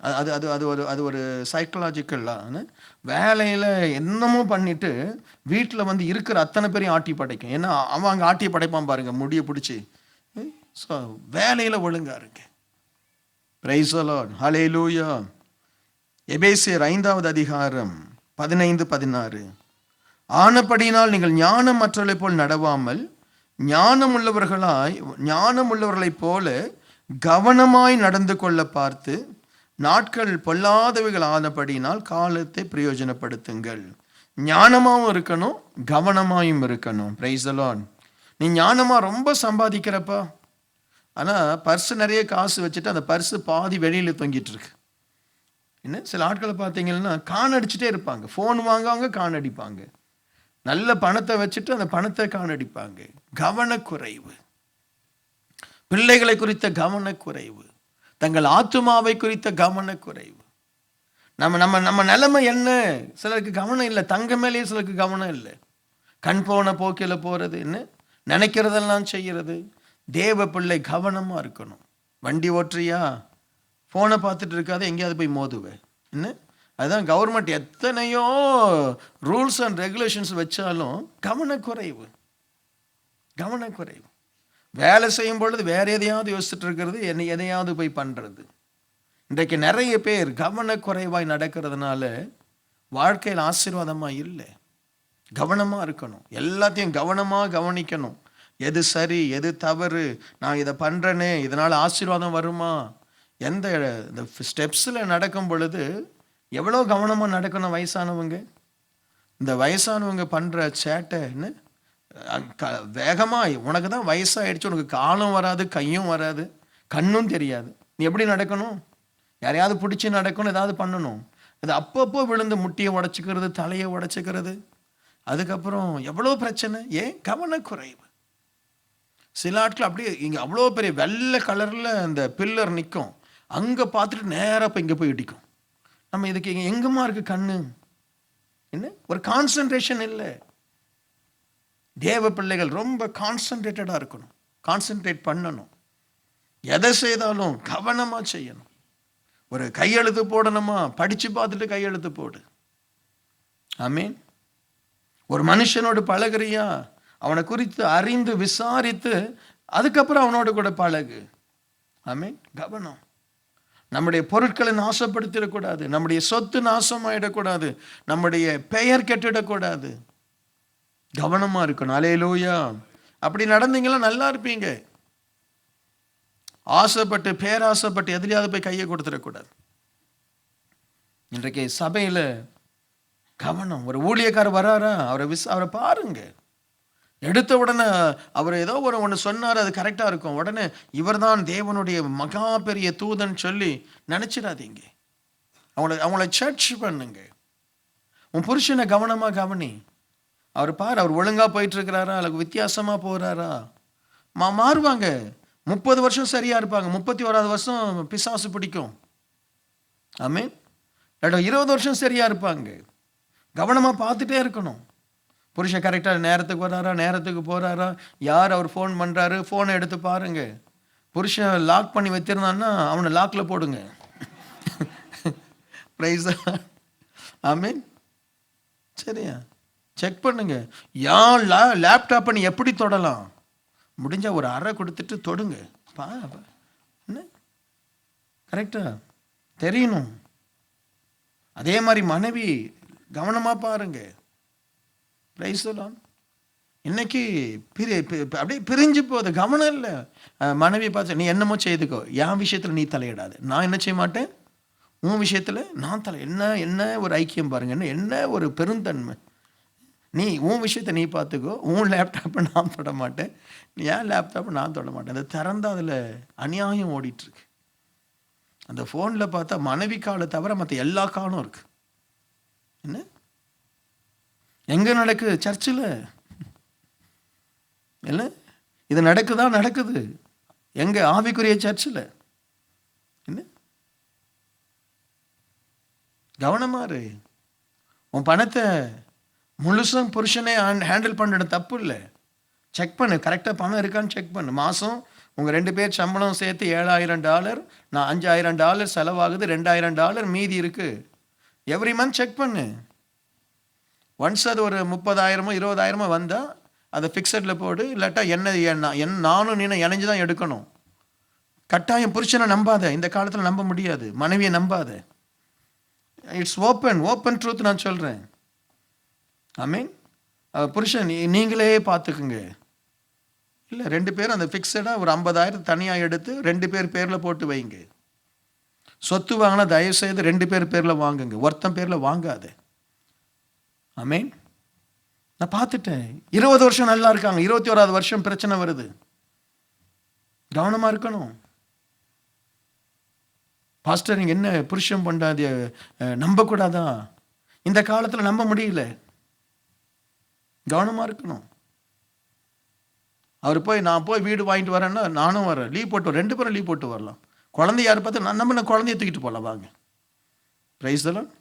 அது அது அது ஒரு அது ஒரு சைக்கலாஜிக்கலான வேலையில் என்னமோ பண்ணிட்டு வீட்டில் வந்து இருக்கிற அத்தனை பேரையும் ஆட்டி படைக்கும். ஏன்னா அவன் அங்கே ஆட்டி படைப்பான் பாருங்க, முடிய பிடிச்சி. ஸோ வேலையில் ஒழுங்கா இருங்க. Praise the lord. ஹல்லேலூயா. எபேசியர் 5வது அதிகாரம் 15-16. ஆனபடியினால் நீங்கள் ஞானம் மற்றவர்களைப் போல் நடவாமல் ஞானமுள்ளவர்களைப் போல கவனமாய் நடந்து கொள்ள பார்த்து நாட்கள் பொல்லாதவைகள் ஆனபடியினால் காலத்தை பிரயோஜனப்படுத்துங்கள். ஞானமாகவும் இருக்கணும், கவனமாயும் இருக்கணும். Price the Lord. நீ ஞானமா ரொம்ப சம்பாதிக்கிறப்பா, ஆனால் பர்ஸு நிறைய காசு வச்சுட்டு அந்த பர்ஸு பாதி வெளியில் தொங்கிட்டு இருக்கு. என்ன, சில ஆட்களை பார்த்தீங்கன்னா கான் அடிச்சுட்டே இருப்பாங்க. ஃபோன் வாங்குவாங்க, கான் அடிப்பாங்க. நல்ல பணத்தை வச்சுட்டு அந்த பணத்தை கான் அடிப்பாங்க. கவனக்குறைவு. பிள்ளைகளை குறித்த கவனக்குறைவு, தங்கள் ஆத்துமாவை குறித்த கவனக்குறைவு. நம்ம நம்ம நம்ம நிலைமை என்ன? சிலருக்கு கவனம் இல்லை, தங்க மேலேயே சிலருக்கு கவனம் இல்லை. கண் போன போக்கில் போகிறது, என்ன நினைக்கிறதெல்லாம் செய்கிறது. தேவ பிள்ளை கவனமாக இருக்கணும். வண்டி ஓட்டுறியா, ஃபோனை பார்த்துட்டு இருக்காது, எங்கேயாவது போய் மோதுவேன். என்ன அதுதான் கவர்மெண்ட் எத்தனையோ ரூல்ஸ் அண்ட் ரெகுலேஷன்ஸ் வச்சாலும் கவனக்குறைவு. வேலை செய்யும் பொழுது வேற எதையாவது யோசிச்சுட்டு இருக்கிறது, எதையாவது போய் பண்ணுறது. இன்றைக்கு நிறைய பேர் கவனக்குறைவாய் நடக்கிறதுனால வாழ்க்கையில் ஆசீர்வாதமாக இல்லை. கவனமாக இருக்கணும், எல்லாத்தையும் கவனமாக கவனிக்கணும். எது சரி, எது தவறு, நான் இதை பண்ணுறேனே, இதனால் ஆசீர்வாதம் வருமா? இந்த ஸ்டெப்ஸில் நடக்கும் பொழுது எவ்வளோ கவனமாக நடக்கணும். இந்த வயசானவங்க பண்ணுற சேட்டை என்ன வேகமாக, உனக்கு தான் வயசாகிடுச்சு, உனக்கு காலும் வராது, கையும் வராது, கண்ணும் தெரியாது, நீ எப்படி நடக்கணும்? யாரையாவது பிடிச்சி நடக்கணும், ஏதாவது பண்ணணும். அது அப்பப்போ விழுந்து முட்டியை உடச்சிக்கிறது, தலையை உடச்சிக்கிறது, அதுக்கப்புறம் எவ்வளோ பிரச்சனை. ஏன்? கவனக்குறைவு. சில ஆட்கள் அப்படியே இங்கே அவ்வளோ பெரிய வெள்ளை கலரில் அந்த பில்லர் நிற்கும், அங்கே பார்த்துட்டு நேராக இப்போ இங்கே போய் இடிக்கும். நம்ம இதுக்கு இங்கே எங்கேமா இருக்குது கண்ணு? என்ன ஒரு கான்சன்ட்ரேஷன் இல்லை. தேவ பிள்ளைகள் ரொம்ப கான்சன்ட்ரேட்டடாக இருக்கணும், கான்சன்ட்ரேட் பண்ணணும். எதை செய்தாலும் கவனமாக செய்யணும். ஒரு கையெழுத்து போடணுமா, படித்து பார்த்துட்டு கையெழுத்து போடு. ஆமீன். ஒரு மனுஷனோடு பழகுறியா, அவனை குறித்து அறிந்து விசாரித்து அதுக்கப்புறம் அவனோட கூட பழகு. ஆமீன். கவனம். நம்முடைய பொருட்களை நாசப்படுத்திடக்கூடாது, நம்முடைய சொத்து நாசமாயிடக்கூடாது, நம்முடைய பெயர் கெட்டிடக்கூடாது. கவனமா இருக்கணும். அல்லேலூயா. அப்படி நடந்தீங்களா நல்லா இருப்பீங்க. ஆசைப்பட்டு பேராசைப்பட்டு எதிரியாவது போய் கையை கொடுத்துடக்கூடாது. இன்றைக்கு சபையில் கவனம். ஒரு ஊழியக்காரர் வராரா, அவரை பாருங்க. எடுத்த உடனே அவர் ஏதோ ஒன்று சொன்னார், அது கரெக்டாக இருக்கும், உடனே இவர் தான் தேவனுடைய மகா பெரிய தூதன் சொல்லி நினச்சிடாதீங்க. அவங்கள சர்ச் பண்ணுங்க. உன் புருஷனை கவனமாக கவனி. அவர் பார், அவர் ஒழுங்காக போயிட்டு இருக்கிறாரா, அல்லது வித்தியாசமாக போகிறாரா? மாறுவாங்க. 30 வருஷம் சரியாக இருப்பாங்க, 31வது வருஷம் பிசாசு பிடிக்கும். ஆமீன். 20 வருஷம் சரியாக இருப்பாங்க. கவனமாக பார்த்துட்டே இருக்கணும். புருஷன் கரெக்டாக நேரத்துக்கு வராரா, நேரத்துக்கு போகிறாரா, யார் அவர் ஃபோன் பண்ணுறாரு, ஃபோனை எடுத்து பாருங்க. புருஷன் லாக் பண்ணி வச்சிருந்தான்னா அவனை லாக்கில் போடுங்க. ப்ரைஸ். ஆமீன். சரியா, செக் பண்ணுங்க. லேப்டாப்பை நீ எப்படி தொடலாம்? முடிஞ்சா ஒரு அறை கொடுத்துட்டு தொடுங்க. என்ன கரெக்டா தெரியணும். அதே மாதிரி மனைவி கவனமாக பாருங்க. ப்ரைஸ் சொல்லலாம். இன்னைக்கு அப்படியே பிரிஞ்சு போகுது, கவனம் இல்லை. மனைவி பார்த்து நீ என்னமோ செய்துக்கோ, என் விஷயத்தில் நீ தலையிடாது, நான் என்ன செய்ய மாட்டேன், உன் விஷயத்தில் நான் என்ன ஒரு ஐக்கியம் பாருங்க, என்ன ஒரு பெருந்தன்மை. நீ உன் விஷயத்தை நீ பார்த்துக்கோ, உன் லேப்டாப்பை நான் தொட மாட்டேன், ஏன் லேப்டாப்பை நான் தொட மாட்டேன். அதை திறந்தா அதில் அநியாயம் ஓடிட்டுருக்கு. அந்த ஃபோனில் பார்த்தா மனைவி காலை தவிர மற்ற எல்லா காலும் இருக்கு. என்ன எங்கே நடக்குது? சர்ச்சில் இல்லை, இது நடக்குது. எங்கே? ஆவிக்குரிய சர்ச்சில். என்ன கவனமாரு. உன் பணத்தை முழுசும் புருஷனே ஹேண்டில் பண்ணுற தப்பு இல்லை. செக் பண்ணு, கரெக்டாக பணம் இருக்கான்னு செக் பண்ணு. மாதம் உங்கள் 2 பேர் சம்பளம் சேர்த்து $7,000, நான் $5,000 செலவாகுது, $2,000 மீதி இருக்குது. எவ்ரி மந்த் செக் பண்ணு. ஒன்ஸ் அது ஒரு 30,000 20,000 வந்தால் அதை ஃபிக்ஸடில் போடு. இல்லாட்டா நானும் நீனும் இணைஞ்சு தான் எடுக்கணும். கட்டாயம் புருஷனை நம்பாத, இந்த காலத்தில் நம்ப முடியாது. மனைவியை நம்பாத. இட்ஸ் ஓப்பன் ட்ரூத் நான் சொல்கிறேன். ஆமீன். புருஷன் நீங்களே பார்த்துக்குங்க. இல்லை 2 பேரும் அந்த ஃபிக்ஸடாக ஒரு 50,000 தனியாக எடுத்து 2 பேர் பேரில் போட்டு வைங்க. சொத்து வாங்கினா தயவுசெய்து 2 பேர் பேரில் வாங்குங்க, ஒருத்தன் பேரில் வாங்காத. ஆமீன். நான் பார்த்துட்டேன். 20 வருஷம் நல்லா இருக்காங்க, 21வது வருஷம் பிரச்சனை வருது. கவனமாக இருக்கணும். பாஸ்டர் நீங்கள் என்ன புருஷன் பண்ணாத நம்பக்கூடாதா? இந்த காலத்தில் நம்ப முடியல. கவனமாக இருக்கணும். அவர் போய் நான் போய் வீடு வாங்கிட்டு வரேன்னா நானும் வரேன், லீவ் போட்டு 2 பேரும் லீவ் போட்டு வரலாம். குழந்தைய யார் பார்த்து நம்ம குழந்தைய தூக்கிட்டு போகலாம் வாங்க. Praise the lord.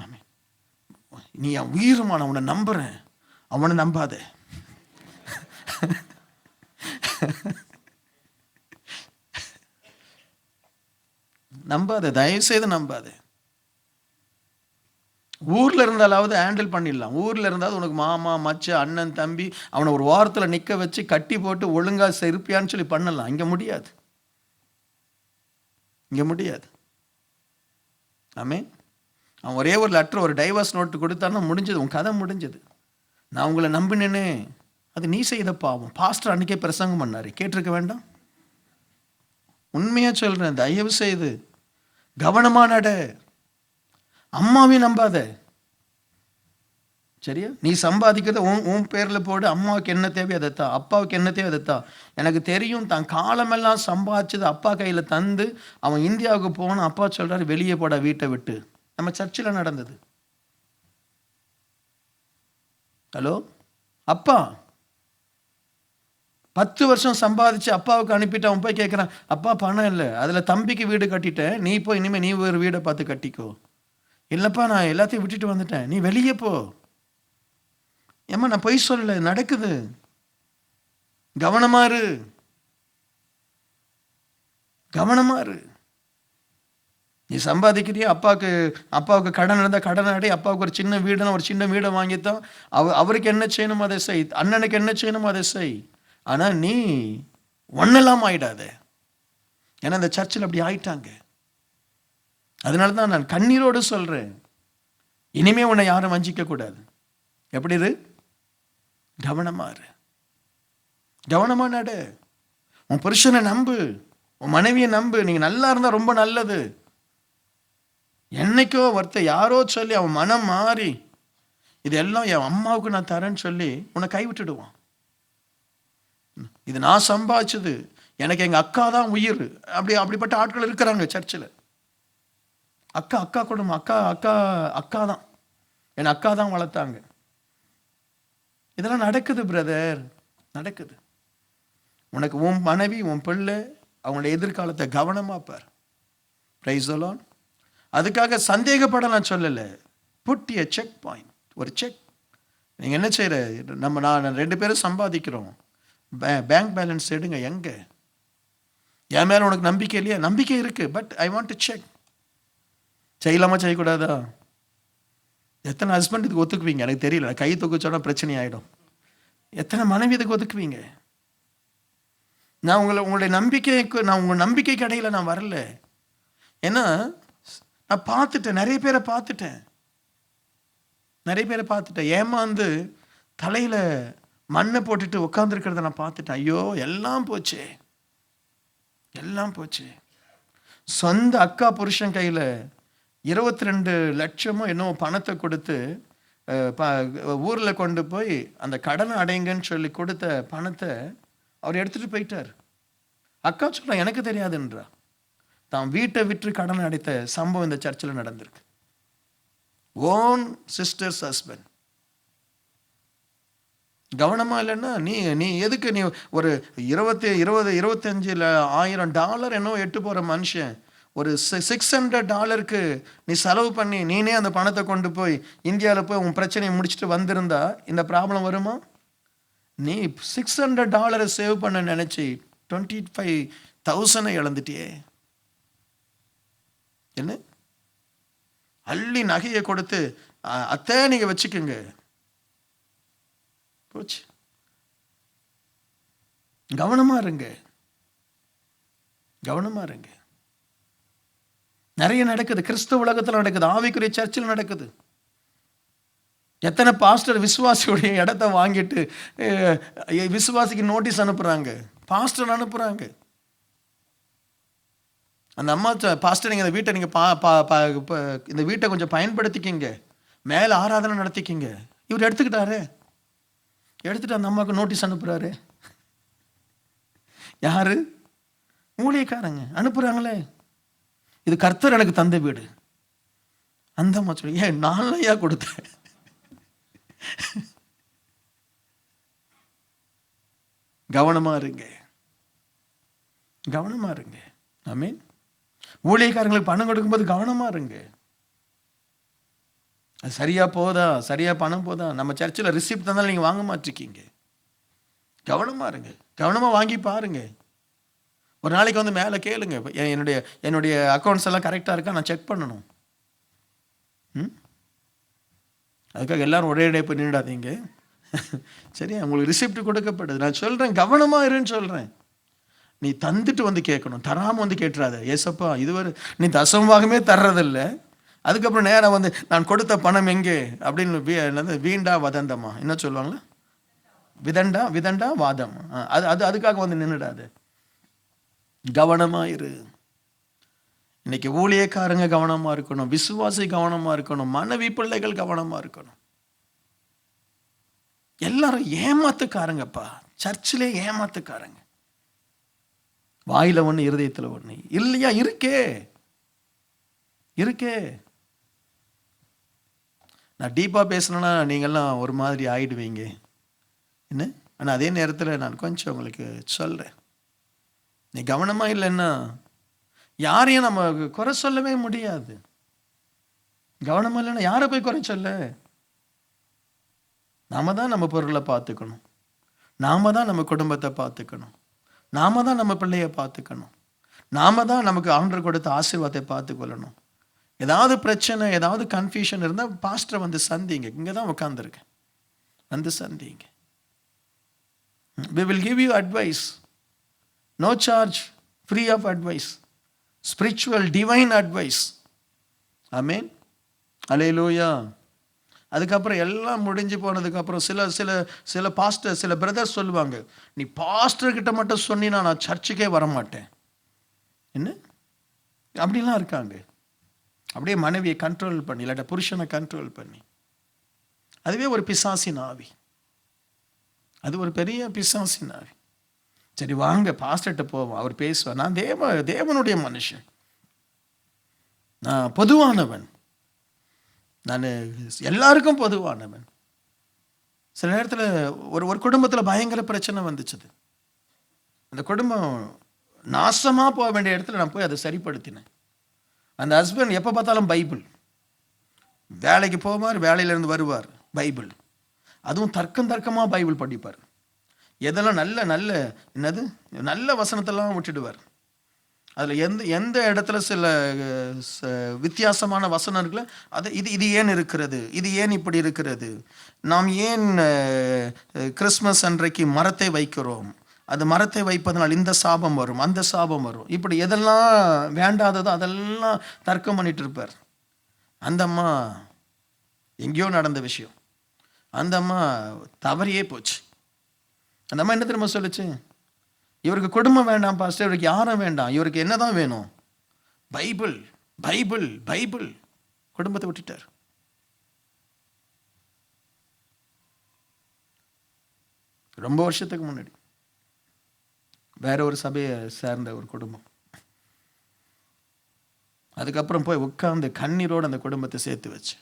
ஆமென். நீ என் உயிரமான அவனை நம்புறேன், அவனை நம்பாத. நம்பாத, தயவு செய்து நம்பாத. ஊர்ல இருந்தாலாவது ஹேண்டில் பண்ணிடலாம். ஊர்ல இருந்தாலும் உனக்கு மாமா மச்ச அண்ணன் தம்பி அவனை ஒரு வாரத்தில் நிற்க வச்சு கட்டி போட்டு ஒழுங்கா இருப்பியான்னு சொல்லி பண்ணலாம். இங்க முடியாது, இங்க முடியாது. ஆமென். அவன் ஒரே ஒரு லெட்டர், ஒரு டைவர்ஸ் நோட்டு கொடுத்தான்னா முடிஞ்சது, உன் கதை முடிஞ்சது. நான் உங்களை நம்பினேனே, அது நீ செய்த பாவம். பாஸ்டர் அன்னைக்கே பிரசங்கம் பண்ணாரு, கேட்டிருக்க வேண்டாம்? உண்மையா சொல்றேன், தயவு செய்து கவனமா நட. அம்மாவையும் நம்பாத. சரியா? நீ சம்பாதிக்கிறத உன் பேர்ல போடு. அம்மாவுக்கு என்ன தேவையோ அதைத்தா, அப்பாவுக்கு என்ன தேவையோ அதைத்தா. எனக்கு தெரியும், தான் காலமெல்லாம் சம்பாதிச்சது அப்பா கையில தந்து அவன் இந்தியாவுக்கு போன அப்பா சொல்றாரு வெளியே போட வீட்டை விட்டு. நம்ம சர்ச்சில் நடந்தது. ஹலோ, அப்பா 10 வருஷம் சம்பாதிச்சு அப்பாவுக்கு அனுப்பிட்டு அவன் போய் கேட்குறான், அப்பா பணம் இல்லை, அதில் தம்பிக்கு வீடு கட்டிட்டேன், நீ போய் இனிமேல் நீ ஒரு வீடை பார்த்து கட்டிக்கோ. இல்லைப்பா நான் எல்லாத்தையும் விட்டுட்டு வந்துட்டேன், நீ வெளியே போ. ஏம்மா நான் பொய் சொல்லலை, நடக்குது. கவனமா இரு, கவனமா இரு. நீ சம்பாதிக்கிறியா, அப்பாவுக்கு கடன் இருந்தால் கடன் அடை, அப்பாவுக்கு ஒரு சின்ன வீடுனா ஒரு சின்ன வீடை வாங்கித்தான். அவருக்கு என்ன செய்யணுமோ அதை செய், அண்ணனுக்கு என்ன செய்யணுமோ அதை செய். ஆனால் நீ ஒன்னெல்லாம் ஆயிடாத. ஏன்னா இந்த சர்ச்சில் அப்படி ஆயிட்டாங்க. அதனால தான் நான் கண்ணீரோடு சொல்றேன், இனிமே உன்னை யாரும் வஞ்சிக்க கூடாது. எப்படி இரு, கவனமா இரு, கவனமா நடு. உன் புருஷனை நம்பு, உன் மனைவியை நம்பு. நீங்க நல்லா இருந்தா ரொம்ப நல்லது. என்னைக்கோ ஒருத்தர் யாரோ சொல்லி அவன் மனம் மாறி இதெல்லாம் என் அம்மாவுக்கு நான் தரேன்னு சொல்லி உன்னை கைவிட்டுடுவான். இது நான் சம்பாதிச்சது, எனக்கு எங்க அக்கா தான் உயிர். அப்படிப்பட்ட ஆட்கள் இருக்கிறாங்க சர்ச்சில். அக்கா குடும்பம், அக்கா தான், என் அக்கா தான் வளர்த்தாங்க. இதெல்லாம் நடக்குது பிரதர், நடக்குது. உனக்கு உன் மனைவி உன் பிள்ளை அவங்களுடைய எதிர்காலத்தை கவனமா பார். Price the Lord. அதுக்காக சந்தேகப்பட நான் சொல்லலை. புட் எ செக் பாயிண்ட், ஒரு செக். நீங்க என்ன செய்யற, நான் 2 பேரும் சம்பாதிக்கிறோம், பேங்க் பேலன்ஸ் எடுங்க. எங்க என் மேல உனக்கு நம்பிக்கை இல்லையா? நம்பிக்கை இருக்கு, but I want to check. செய்யலாமா செய்யக்கூடாதா? எத்தனை ஹஸ்பண்ட் இதுக்கு ஒத்துக்குவீங்க எனக்கு தெரியல. கை தூக்கிச்சோட பிரச்சனை ஆகிடும். எத்தனை மனைவி இதுக்கு ஒத்துக்குவீங்க? நான் உங்களுடைய நம்பிக்கைக்கு, நான் உங்கள் நம்பிக்கைக்கு இடையில நான் வரல. ஏன்னா நான் பார்த்துட்டேன், நிறைய பேரை பார்த்துட்டேன் ஏமாந்து தலையில மண்ணை போட்டுட்டு உட்காந்துருக்கிறத நான் பார்த்துட்டேன். ஐயோ எல்லாம் போச்சு, எல்லாம் போச்சு. சொந்த அக்கா புருஷன் கையில 22 லட்சமோ என்னவோ பணத்தை கொடுத்து ஊரில் கொண்டு போய் அந்த கடனை அடைங்கன்னு சொல்லி கொடுத்த பணத்தை அவர் எடுத்துட்டு போயிட்டார். அக்கா சொல்றா எனக்கு தெரியாதுன்றா. தான் வீட்டை விற்று கடனை அடைத்த சம்பவம் இந்த சர்ச்சில் நடந்திருக்கு. Own sisters husband. கவனமா இல்லைன்னா நீ எதுக்கு நீ ஒரு 25,000 என்னவோ எட்டு போற மனுஷன் ஒரு $600 நீ செலவு பண்ணி நீனே அந்த பணத்தை கொண்டு போய் இந்தியாவில் போய் உன் பிரச்சனையை முடிச்சுட்டு வந்திருந்தா இந்த ப்ராப்ளம் வருமா? நீ $600 சேவ் பண்ண நினைச்சு 25,000 இழந்துட்டியே. என்ன அள்ளி நகையை கொடுத்து அத்தை நீங்க வச்சுக்கோங்க, போச்சு. கவனமா இருங்க, கவனமா இருங்க. நிறைய நடக்குது, கிறிஸ்தவ உலகத்தில் நடக்குது, ஆவிக்குரிய சர்ச்சில் நடக்குது. எத்தனை பாஸ்டர் விசுவாசியுடைய இடத்த வாங்கிட்டு விசுவாசிக்கு நோட்டீஸ் அனுப்புறாங்க, பாஸ்டர் அனுப்புறாங்க. அந்த அம்மா பாஸ்டர் நீங்கள் இந்த வீட்டை நீங்கள் இந்த வீட்டை கொஞ்சம் பயன்படுத்திக்கிங்க, மேலே ஆராதனை நடத்திக்கிங்க. இவர் எடுத்துக்கிட்டாரு, எடுத்துட்டு அந்த அம்மாவுக்கு நோட்டீஸ் அனுப்புறாரு. யாரு? ஊழியக்காரங்க அனுப்புறாங்களே, இது கர்த்தர் எனக்கு தந்த வீடு. அந்த அம்மா சொல்லி ஏன் நான்லையா கொடுத்தேன்? கவனமா இருங்க, கவனமா இருங்க. ஆமென். ஊழியக்காரங்களுக்கு பணம் கொடுக்கும்போது கவனமா இருங்க. அது சரியா போதா, சரியா பணம் போதா? நம்ம சர்ச்சில் ரிசிப்ட் தந்தாலும் நீங்கள் வாங்க மாட்டிருக்கீங்க. கவனமா இருங்க, கவனமா வாங்கி பாருங்க. ஒரு நாளைக்கு வந்து மேலே கேளுங்க, என்னுடைய அக்கௌண்ட்ஸ் எல்லாம் கரெக்டாக இருக்கா, நான் செக் பண்ணணும். அதுக்காக எல்லாரும் ஒரே டே போய் நின்றாதீங்க. சரியா? உங்களுக்கு ரிசிப்ட் கொடுக்கப்படுது. நான் சொல்கிறேன், கவனமாக இருன்னு சொல்கிறேன். நீ தந்துட்டு வந்து கேட்கணும், தராமல் வந்து கேட்டுறாத. ஏசப்பா இதுவரை நீ தசமபாகமே தர்றதில்ல, அதுக்கப்புறம் நேரம் வந்து நான் கொடுத்த பணம் எங்கே அப்படின்னு வீண்டா வதந்தமா என்ன சொல்லுவாங்களா, விதண்டா வாதம். அதுக்காக வந்து நின்றுடாது. கவனமாக இரு. இன்னைக்கு ஊழியக்காரங்க கவனமாக இருக்கணும், விசுவாசி கவனமாக இருக்கணும், மனைவி பிள்ளைகள் கவனமாக இருக்கணும். எல்லாரும் ஏமாத்துக்காரங்கப்பா, சர்ச்சிலே ஏமாத்துக்காரங்க. வாயில ஒன்று இருதயத்தில் ஒன்று இல்லையா? இருக்கே. நான் டீப்பாக பேசணுன்னா நீங்கள்லாம் ஒரு மாதிரி ஆயிடுவீங்க என்ன. ஆனால் அதே நேரத்தில் நான் கொஞ்சம் உங்களுக்கு சொல்கிறேன், நீ கவனமாக இல்லைன்னா யாரையும் நம்ம குறை சொல்லவே முடியாது. கவனமாக இல்லைன்னா யாரை போய் குறை சொல்ல? நாம தான் நம்ம பொருளை பார்த்துக்கணும், நாம தான் நம்ம குடும்பத்தை பார்த்துக்கணும், நாம தான் நம்ம பிள்ளைய பார்த்துக்கணும், நாம தான் நமக்கு ஆண்டவர் கொடுத்த ஆசீர்வாதத்தை பார்த்துக்கொள்ளணும். ஏதாவது பிரச்சனை, ஏதாவது கன்ஃபியூஷன் இருந்தால் பாஸ்டரை வந்து சந்திங்க. இங்கே தான் உட்காந்துருக்கேன், வந்து சந்திங்க. We will give you advice, no charge, free of advice, spiritual divine advice. ஆமென், அல்லேலூயா. அதுக்கப்புறம் எல்லாம் முடிஞ்சு போனதுக்கப்புறம் சில பாஸ்டர், சில பிரதர்ஸ் சொல்லுவாங்க, நீ பாஸ்டர்கிட்ட மட்டும் சொன்னினா நான் சர்ச்சுக்கே வரமாட்டேன் என்ன. அப்படிலாம் இருக்காங்க. அப்படியே மனைவியை கண்ட்ரோல் பண்ணி, இல்லாட்ட புருஷனை கண்ட்ரோல் பண்ணி. அதுவே ஒரு பிசாசின் ஆவி, அது ஒரு பெரிய பிசாசின் ஆவி. சரி வாங்க பாஸ்டர்கிட்ட போவோம், அவர் பேசுவார். நான் தேவனுடைய மனுஷன், நான் பொதுவானவன், நான் எல்லாருக்கும் பொதுவானவன். சில நேரத்தில் ஒரு குடும்பத்தில் பயங்கர பிரச்சனை வந்துச்சுது. அந்த குடும்பம் நாசமாக போக வேண்டிய இடத்துல நான் போய் அதை சரிப்படுத்தினேன். அந்த ஹஸ்பண்ட் எப்போ பார்த்தாலும் பைபிள், வேலைக்கு போவார், வேலையிலேருந்து வருவார் பைபிள், அதுவும் தர்க்கமாக பைபிள் படிப்பார். எதெல்லாம் நல்ல வசனத்தெல்லாம் விட்டுடுவார். அதில் எந்த இடத்துல சில வித்தியாசமான வசனம் இருக்குல்ல, அது இது ஏன் இருக்கிறது, இது ஏன் இப்படி இருக்கிறது, நாம் ஏன் கிறிஸ்மஸ் அன்றைக்கு மரத்தை வைக்கிறோம், அது மரத்தை வைப்பதனால் இந்த சாபம் வரும், அந்த சாபம் வரும், இப்படி எதெல்லாம் வேண்டாததோ அதெல்லாம் தர்க்கம் பண்ணிட்டு இருப்பார். அந்த அம்மா எங்கேயோ நடந்த விஷயம், அந்த அம்மா தவறியே போச்சு. அந்த அம்மா என்ன தெரியுமா சொல்லுச்சு, இவருக்கு குடும்பம் வேண்டாம் பாஸ்டர், இவருக்கு யாரும் வேண்டாம், இவருக்கு என்னதான் வேணும், பைபிள் பைபிள் பைபிள். குடும்பத்தை விட்டுட்டார். ரொம்ப வருஷத்துக்கு முன்னாடி வேற ஒரு சபையை சேர்ந்த ஒரு குடும்பம். அதுக்கப்புறம் போய் உட்கார்ந்து கண்ணீரோடு அந்த குடும்பத்தை சேர்த்து வச்சு.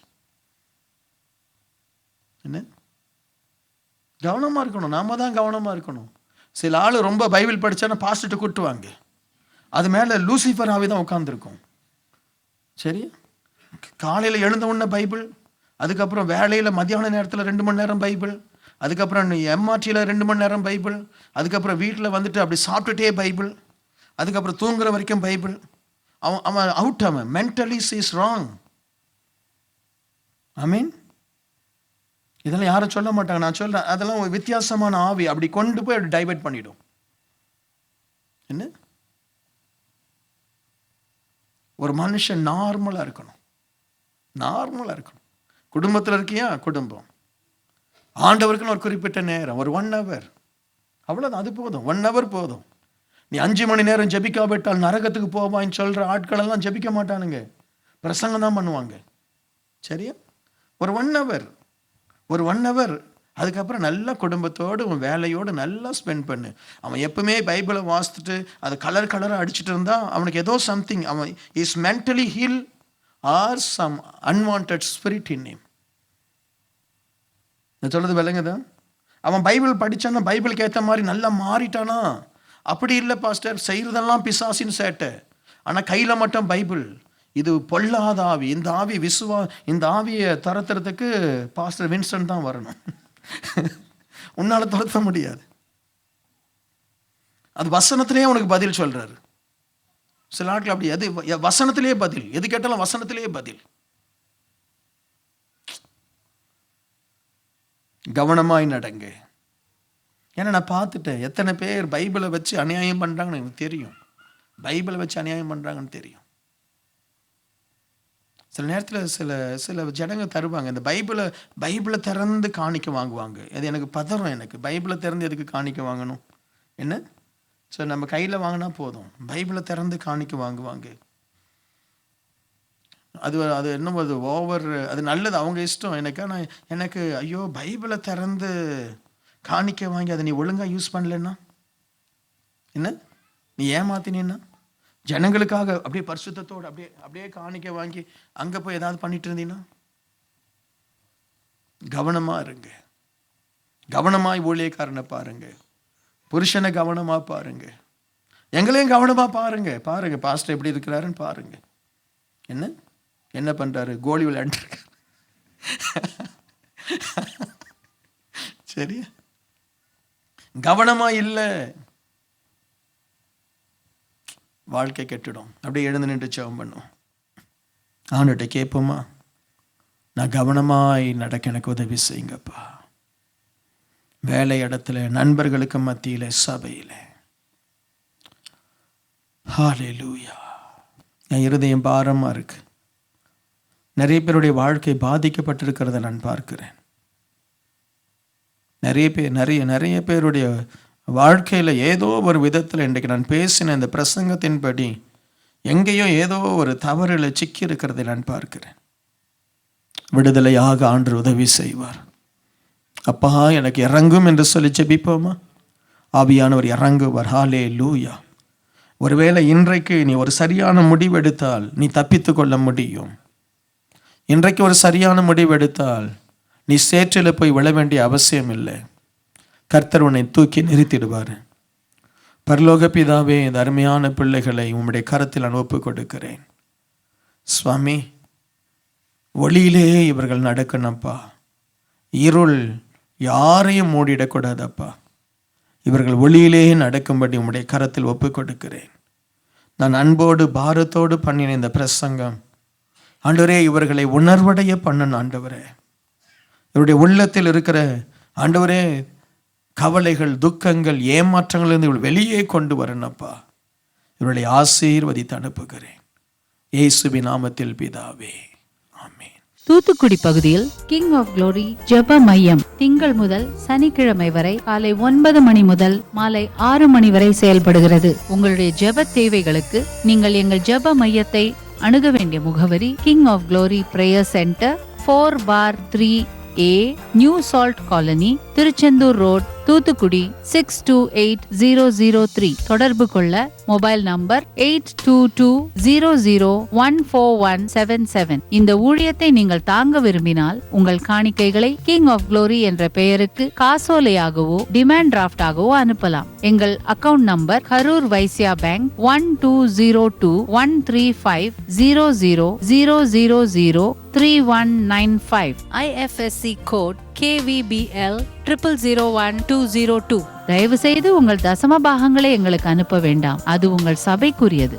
என்ன கவனமா இருக்கணும், நாம தான் கவனமா இருக்கணும். சில ஆள் ரொம்ப பைபிள் படிச்சானா பாஸ்டர்ட்ட கூட்டுவாங்க, அது மேல லூசிஃபர் ஆவி தான் உட்கார்ந்துருக்கும். சரி, காலையில் எழுந்த உடனே பைபிள், அதுக்கப்புறம் வேலையில் மத்தியான நேரத்தில் 2 மணி நேரம் பைபிள், அதுக்கப்புறம் எம்ஆர்டியில் 2 மணி நேரம் பைபிள், அதுக்கப்புறம் வீட்டில் வந்துட்டு அப்படி சாப்பிட்டுட்டே பைபிள், அதுக்கப்புறம் தூங்குற வரைக்கும் பைபிள். அவன் அவுட், அவன் மென்டலி இஸ் ராங். ஐ மீன் இதெல்லாம் யாரும் சொல்ல மாட்டாங்க, நான் சொல்றேன். அதெல்லாம் ஒரு வித்தியாசமான ஆவி, அப்படி கொண்டு போய் அப்படி டைவர்ட் பண்ணிடும். என்ன, ஒரு மனுஷன் நார்மலா இருக்கணும், நார்மலா இருக்கணும். குடும்பத்தில் இருக்கியா, குடும்பம் ஆண்டவருக்குன்னு ஒரு குறிப்பிட்ட நேரம், ஒரு 1 hour, அவ்வளோதான், அது போதும். 1 hour போதும். நீ 5 மணி நேரம் ஜெபிக்காவிட்டால் நரகத்துக்கு போவான்னு சொல்ற ஆட்கள் எல்லாம் ஜெபிக்க மாட்டானுங்க, பிரசங்கம் தான் பண்ணுவாங்க. சரியா, ஒரு 1 hour, ஒரு 1 hour. அதுக்கப்புறம் நல்லா குடும்பத்தோடு உன் வேலையோடு நல்லா ஸ்பெண்ட் பண்ணு. அவன் எப்பவுமே பைபிளை வாசித்துட்டு அதை கலராக அடிச்சுட்டு இருந்தா அவனுக்கு ஏதோ சம்திங், அவன் is mentally heal or some unwanted spirit in him. நான் சொல்றது விளங்குதா? அவன் பைபிள் படித்தானா, பைபிளுக்கு ஏற்ற மாதிரி நல்லா மாறிட்டானா? அப்படி இல்லை பாஸ்டர், செய்கிறதெல்லாம் பிசாசின் சேட்டை, ஆனால் கையில் மட்டும் பைபிள். இது பொல்லாத ஆவி. இந்த ஆவியை துரத்துறதுக்கு பாஸ்டர் வின்ஸ்டன் தான் வரணும். உன்னால் துரத்த முடியாது. அது வசனத்திலே உனக்கு பதில் சொல்கிறாரு. சில ஆட்கள் அப்படி, அது வசனத்திலே பதில், எது கேட்டாலும் வசனத்திலே பதில். கவனமாய் நடங்க. ஏன்னா நான் பார்த்துட்டேன், எத்தனை பேர் பைபிளை வச்சு அநியாயம் பண்ணுறாங்கன்னு எனக்கு தெரியும். பைபிளை வச்சு அநியாயம் பண்ணுறாங்கன்னு தெரியும். சில நேரத்தில் சில ஜனங்க தருவாங்க, இந்த பைபிளை திறந்து காணிக்க வாங்குவாங்க. அது எனக்கு பதறும். எனக்கு பைபிளை திறந்து எதுக்கு காணிக்க வாங்கணும்? என்ன ஸோ நம்ம கையில் வாங்கினா போதும். பைபிளை திறந்து காணிக்க வாங்குவாங்க. அது என்னமோ அது ஓவர், அது நல்லது, அவங்க இஷ்டம். எனக்கு ஐயோ, பைபிளை திறந்து காணிக்க வாங்கி அதை நீ ஒழுங்காக யூஸ் பண்ணலன்னா என்ன, நீ ஏமாத்தினா, ஜனங்களுக்காக அப்படியே பரிசுத்தத்தோடு அப்படியே காணிக்க வாங்கி அங்கே போய் ஏதாவது பண்ணிட்டு இருந்தீங்கன்னா, கவனமாக இருங்க. கவனமாய் ஊழியக்காரனை பாருங்க, புருஷனை கவனமாக பாருங்க, எங்களையும் கவனமாக பாருங்க. பாஸ்டர் எப்படி இருக்கிறாருன்னு பாருங்க. என்ன பண்ணுறாரு? கோலி விளையாண்டுருக்காரு. சரியா? கவனமாக இல்லை, வாழ்க்கை கெட்டுடும். அப்படியே எழுந்து நின்று ஜெபம் பண்ணும். ஆண்டுகிட்ட கேட்போமா, நான் கவனமாய் நடக்க எனக்கு உதவி செய்யுங்கப்பா. வேலை இடத்துல, நண்பர்களுக்கு மத்தியில், சபையில். ஹல்லேலூயா. என் இருதயம் பாரமாக இருக்கு. நிறைய பேருடைய வாழ்க்கை பாதிக்கப்பட்டிருக்கிறத நான் பார்க்கிறேன். நிறைய பேருடைய வாழ்க்கையில் ஏதோ ஒரு விதத்தில் இன்றைக்கு நான் பேசின இந்த பிரசங்கத்தின்படி எங்கேயோ ஏதோ ஒரு தவறில் சிக்கி இருக்கிறதை நான் பார்க்கிறேன். விடுதலையாக ஆண்டவர் உதவி செய்வார். அப்பா எனக்கு இறங்கும் என்று சொல்லி ஜெபிப்போமா? ஆவியானவர் இறங்குவார். ஹல்லேலூயா. ஒருவேளை இன்றைக்கு நீ ஒரு சரியான முடிவெடுத்தால் நீ தப்பித்து கொள்ள முடியும். இன்றைக்கு ஒரு சரியான முடிவெடுத்தால் நீ சேற்றில் போய் விழ வேண்டிய அவசியம் இல்லை. கர்த்தர் உன்னை தூக்கி நிறுத்திடுவார். பரலோக பிதாவே, இந்த அருமையான பிள்ளைகளை உம்முடைய கரத்தில் நான் ஒப்புக் கொடுக்கிறேன். சுவாமி, ஒளியிலே இவர்கள் நடக்கணும்ப்பா. இருள் யாரையும் மூடிடக்கூடாதப்பா. இவர்கள் ஒளியிலே நடக்கும்படி உம்முடைய கரத்தில் ஒப்புக் கொடுக்கிறேன். நான் அன்போடு பாரத்தோடு பண்ணின இந்த பிரசங்கம் ஆண்டவரே, இவர்களை உணர்வடைய பண்ணணும் ஆண்டவரே. இவருடைய உள்ளத்தில் இருக்கிற ஆண்டவரே கவலைகள், துக்கங்கள், ஏமாற்றங்கள் இவர்கள் வெளியே கொண்டு வரணும்ப்பா. இவர்களை ஆசீர்வதித்து அனுப்புகிறேன் இயேசுவின் நாமத்தில் பிதாவே, ஆமென். தூத்துக்குடி பகுதியில் கிங் ஆஃப் குளோரி ஜெப மையம் திங்கள் முதல் சனிக்கிழமை வரை காலை 9 மணி முதல் மாலை 6 மணி வரை செயல்படுகிறது. உங்களுடைய ஜெப தேவைகளுக்கு நீங்கள் எங்கள் ஜெப மையத்தை அணுக வேண்டிய முகவரி King of Glory Prayer Centre, 4/3A, New Salt Colony, Tiruchendur Road, Thoothukudi 628003. தொடர்பு கொள்ள மொபைல் நம்பர் 8220014177. இந்த ஊழியத்தை நீங்கள் தாங்க விரும்பினால் உங்கள் காணிக்கைகளை கிங் ஆஃப் குளோரி என்ற பெயருக்கு காசோலையாகவோ டிமாண்ட் டிராஃப்டாகவோ அனுப்பலாம். எங்கள் account number Karur Vysya Bank 1203135000003195. IFSC code KVBL 0001-202. தயவு செய்து உங்கள் தசம பாகங்களை எங்களுக்கு அனுப்ப வேண்டாம். அது உங்கள் சபைக்குரியது.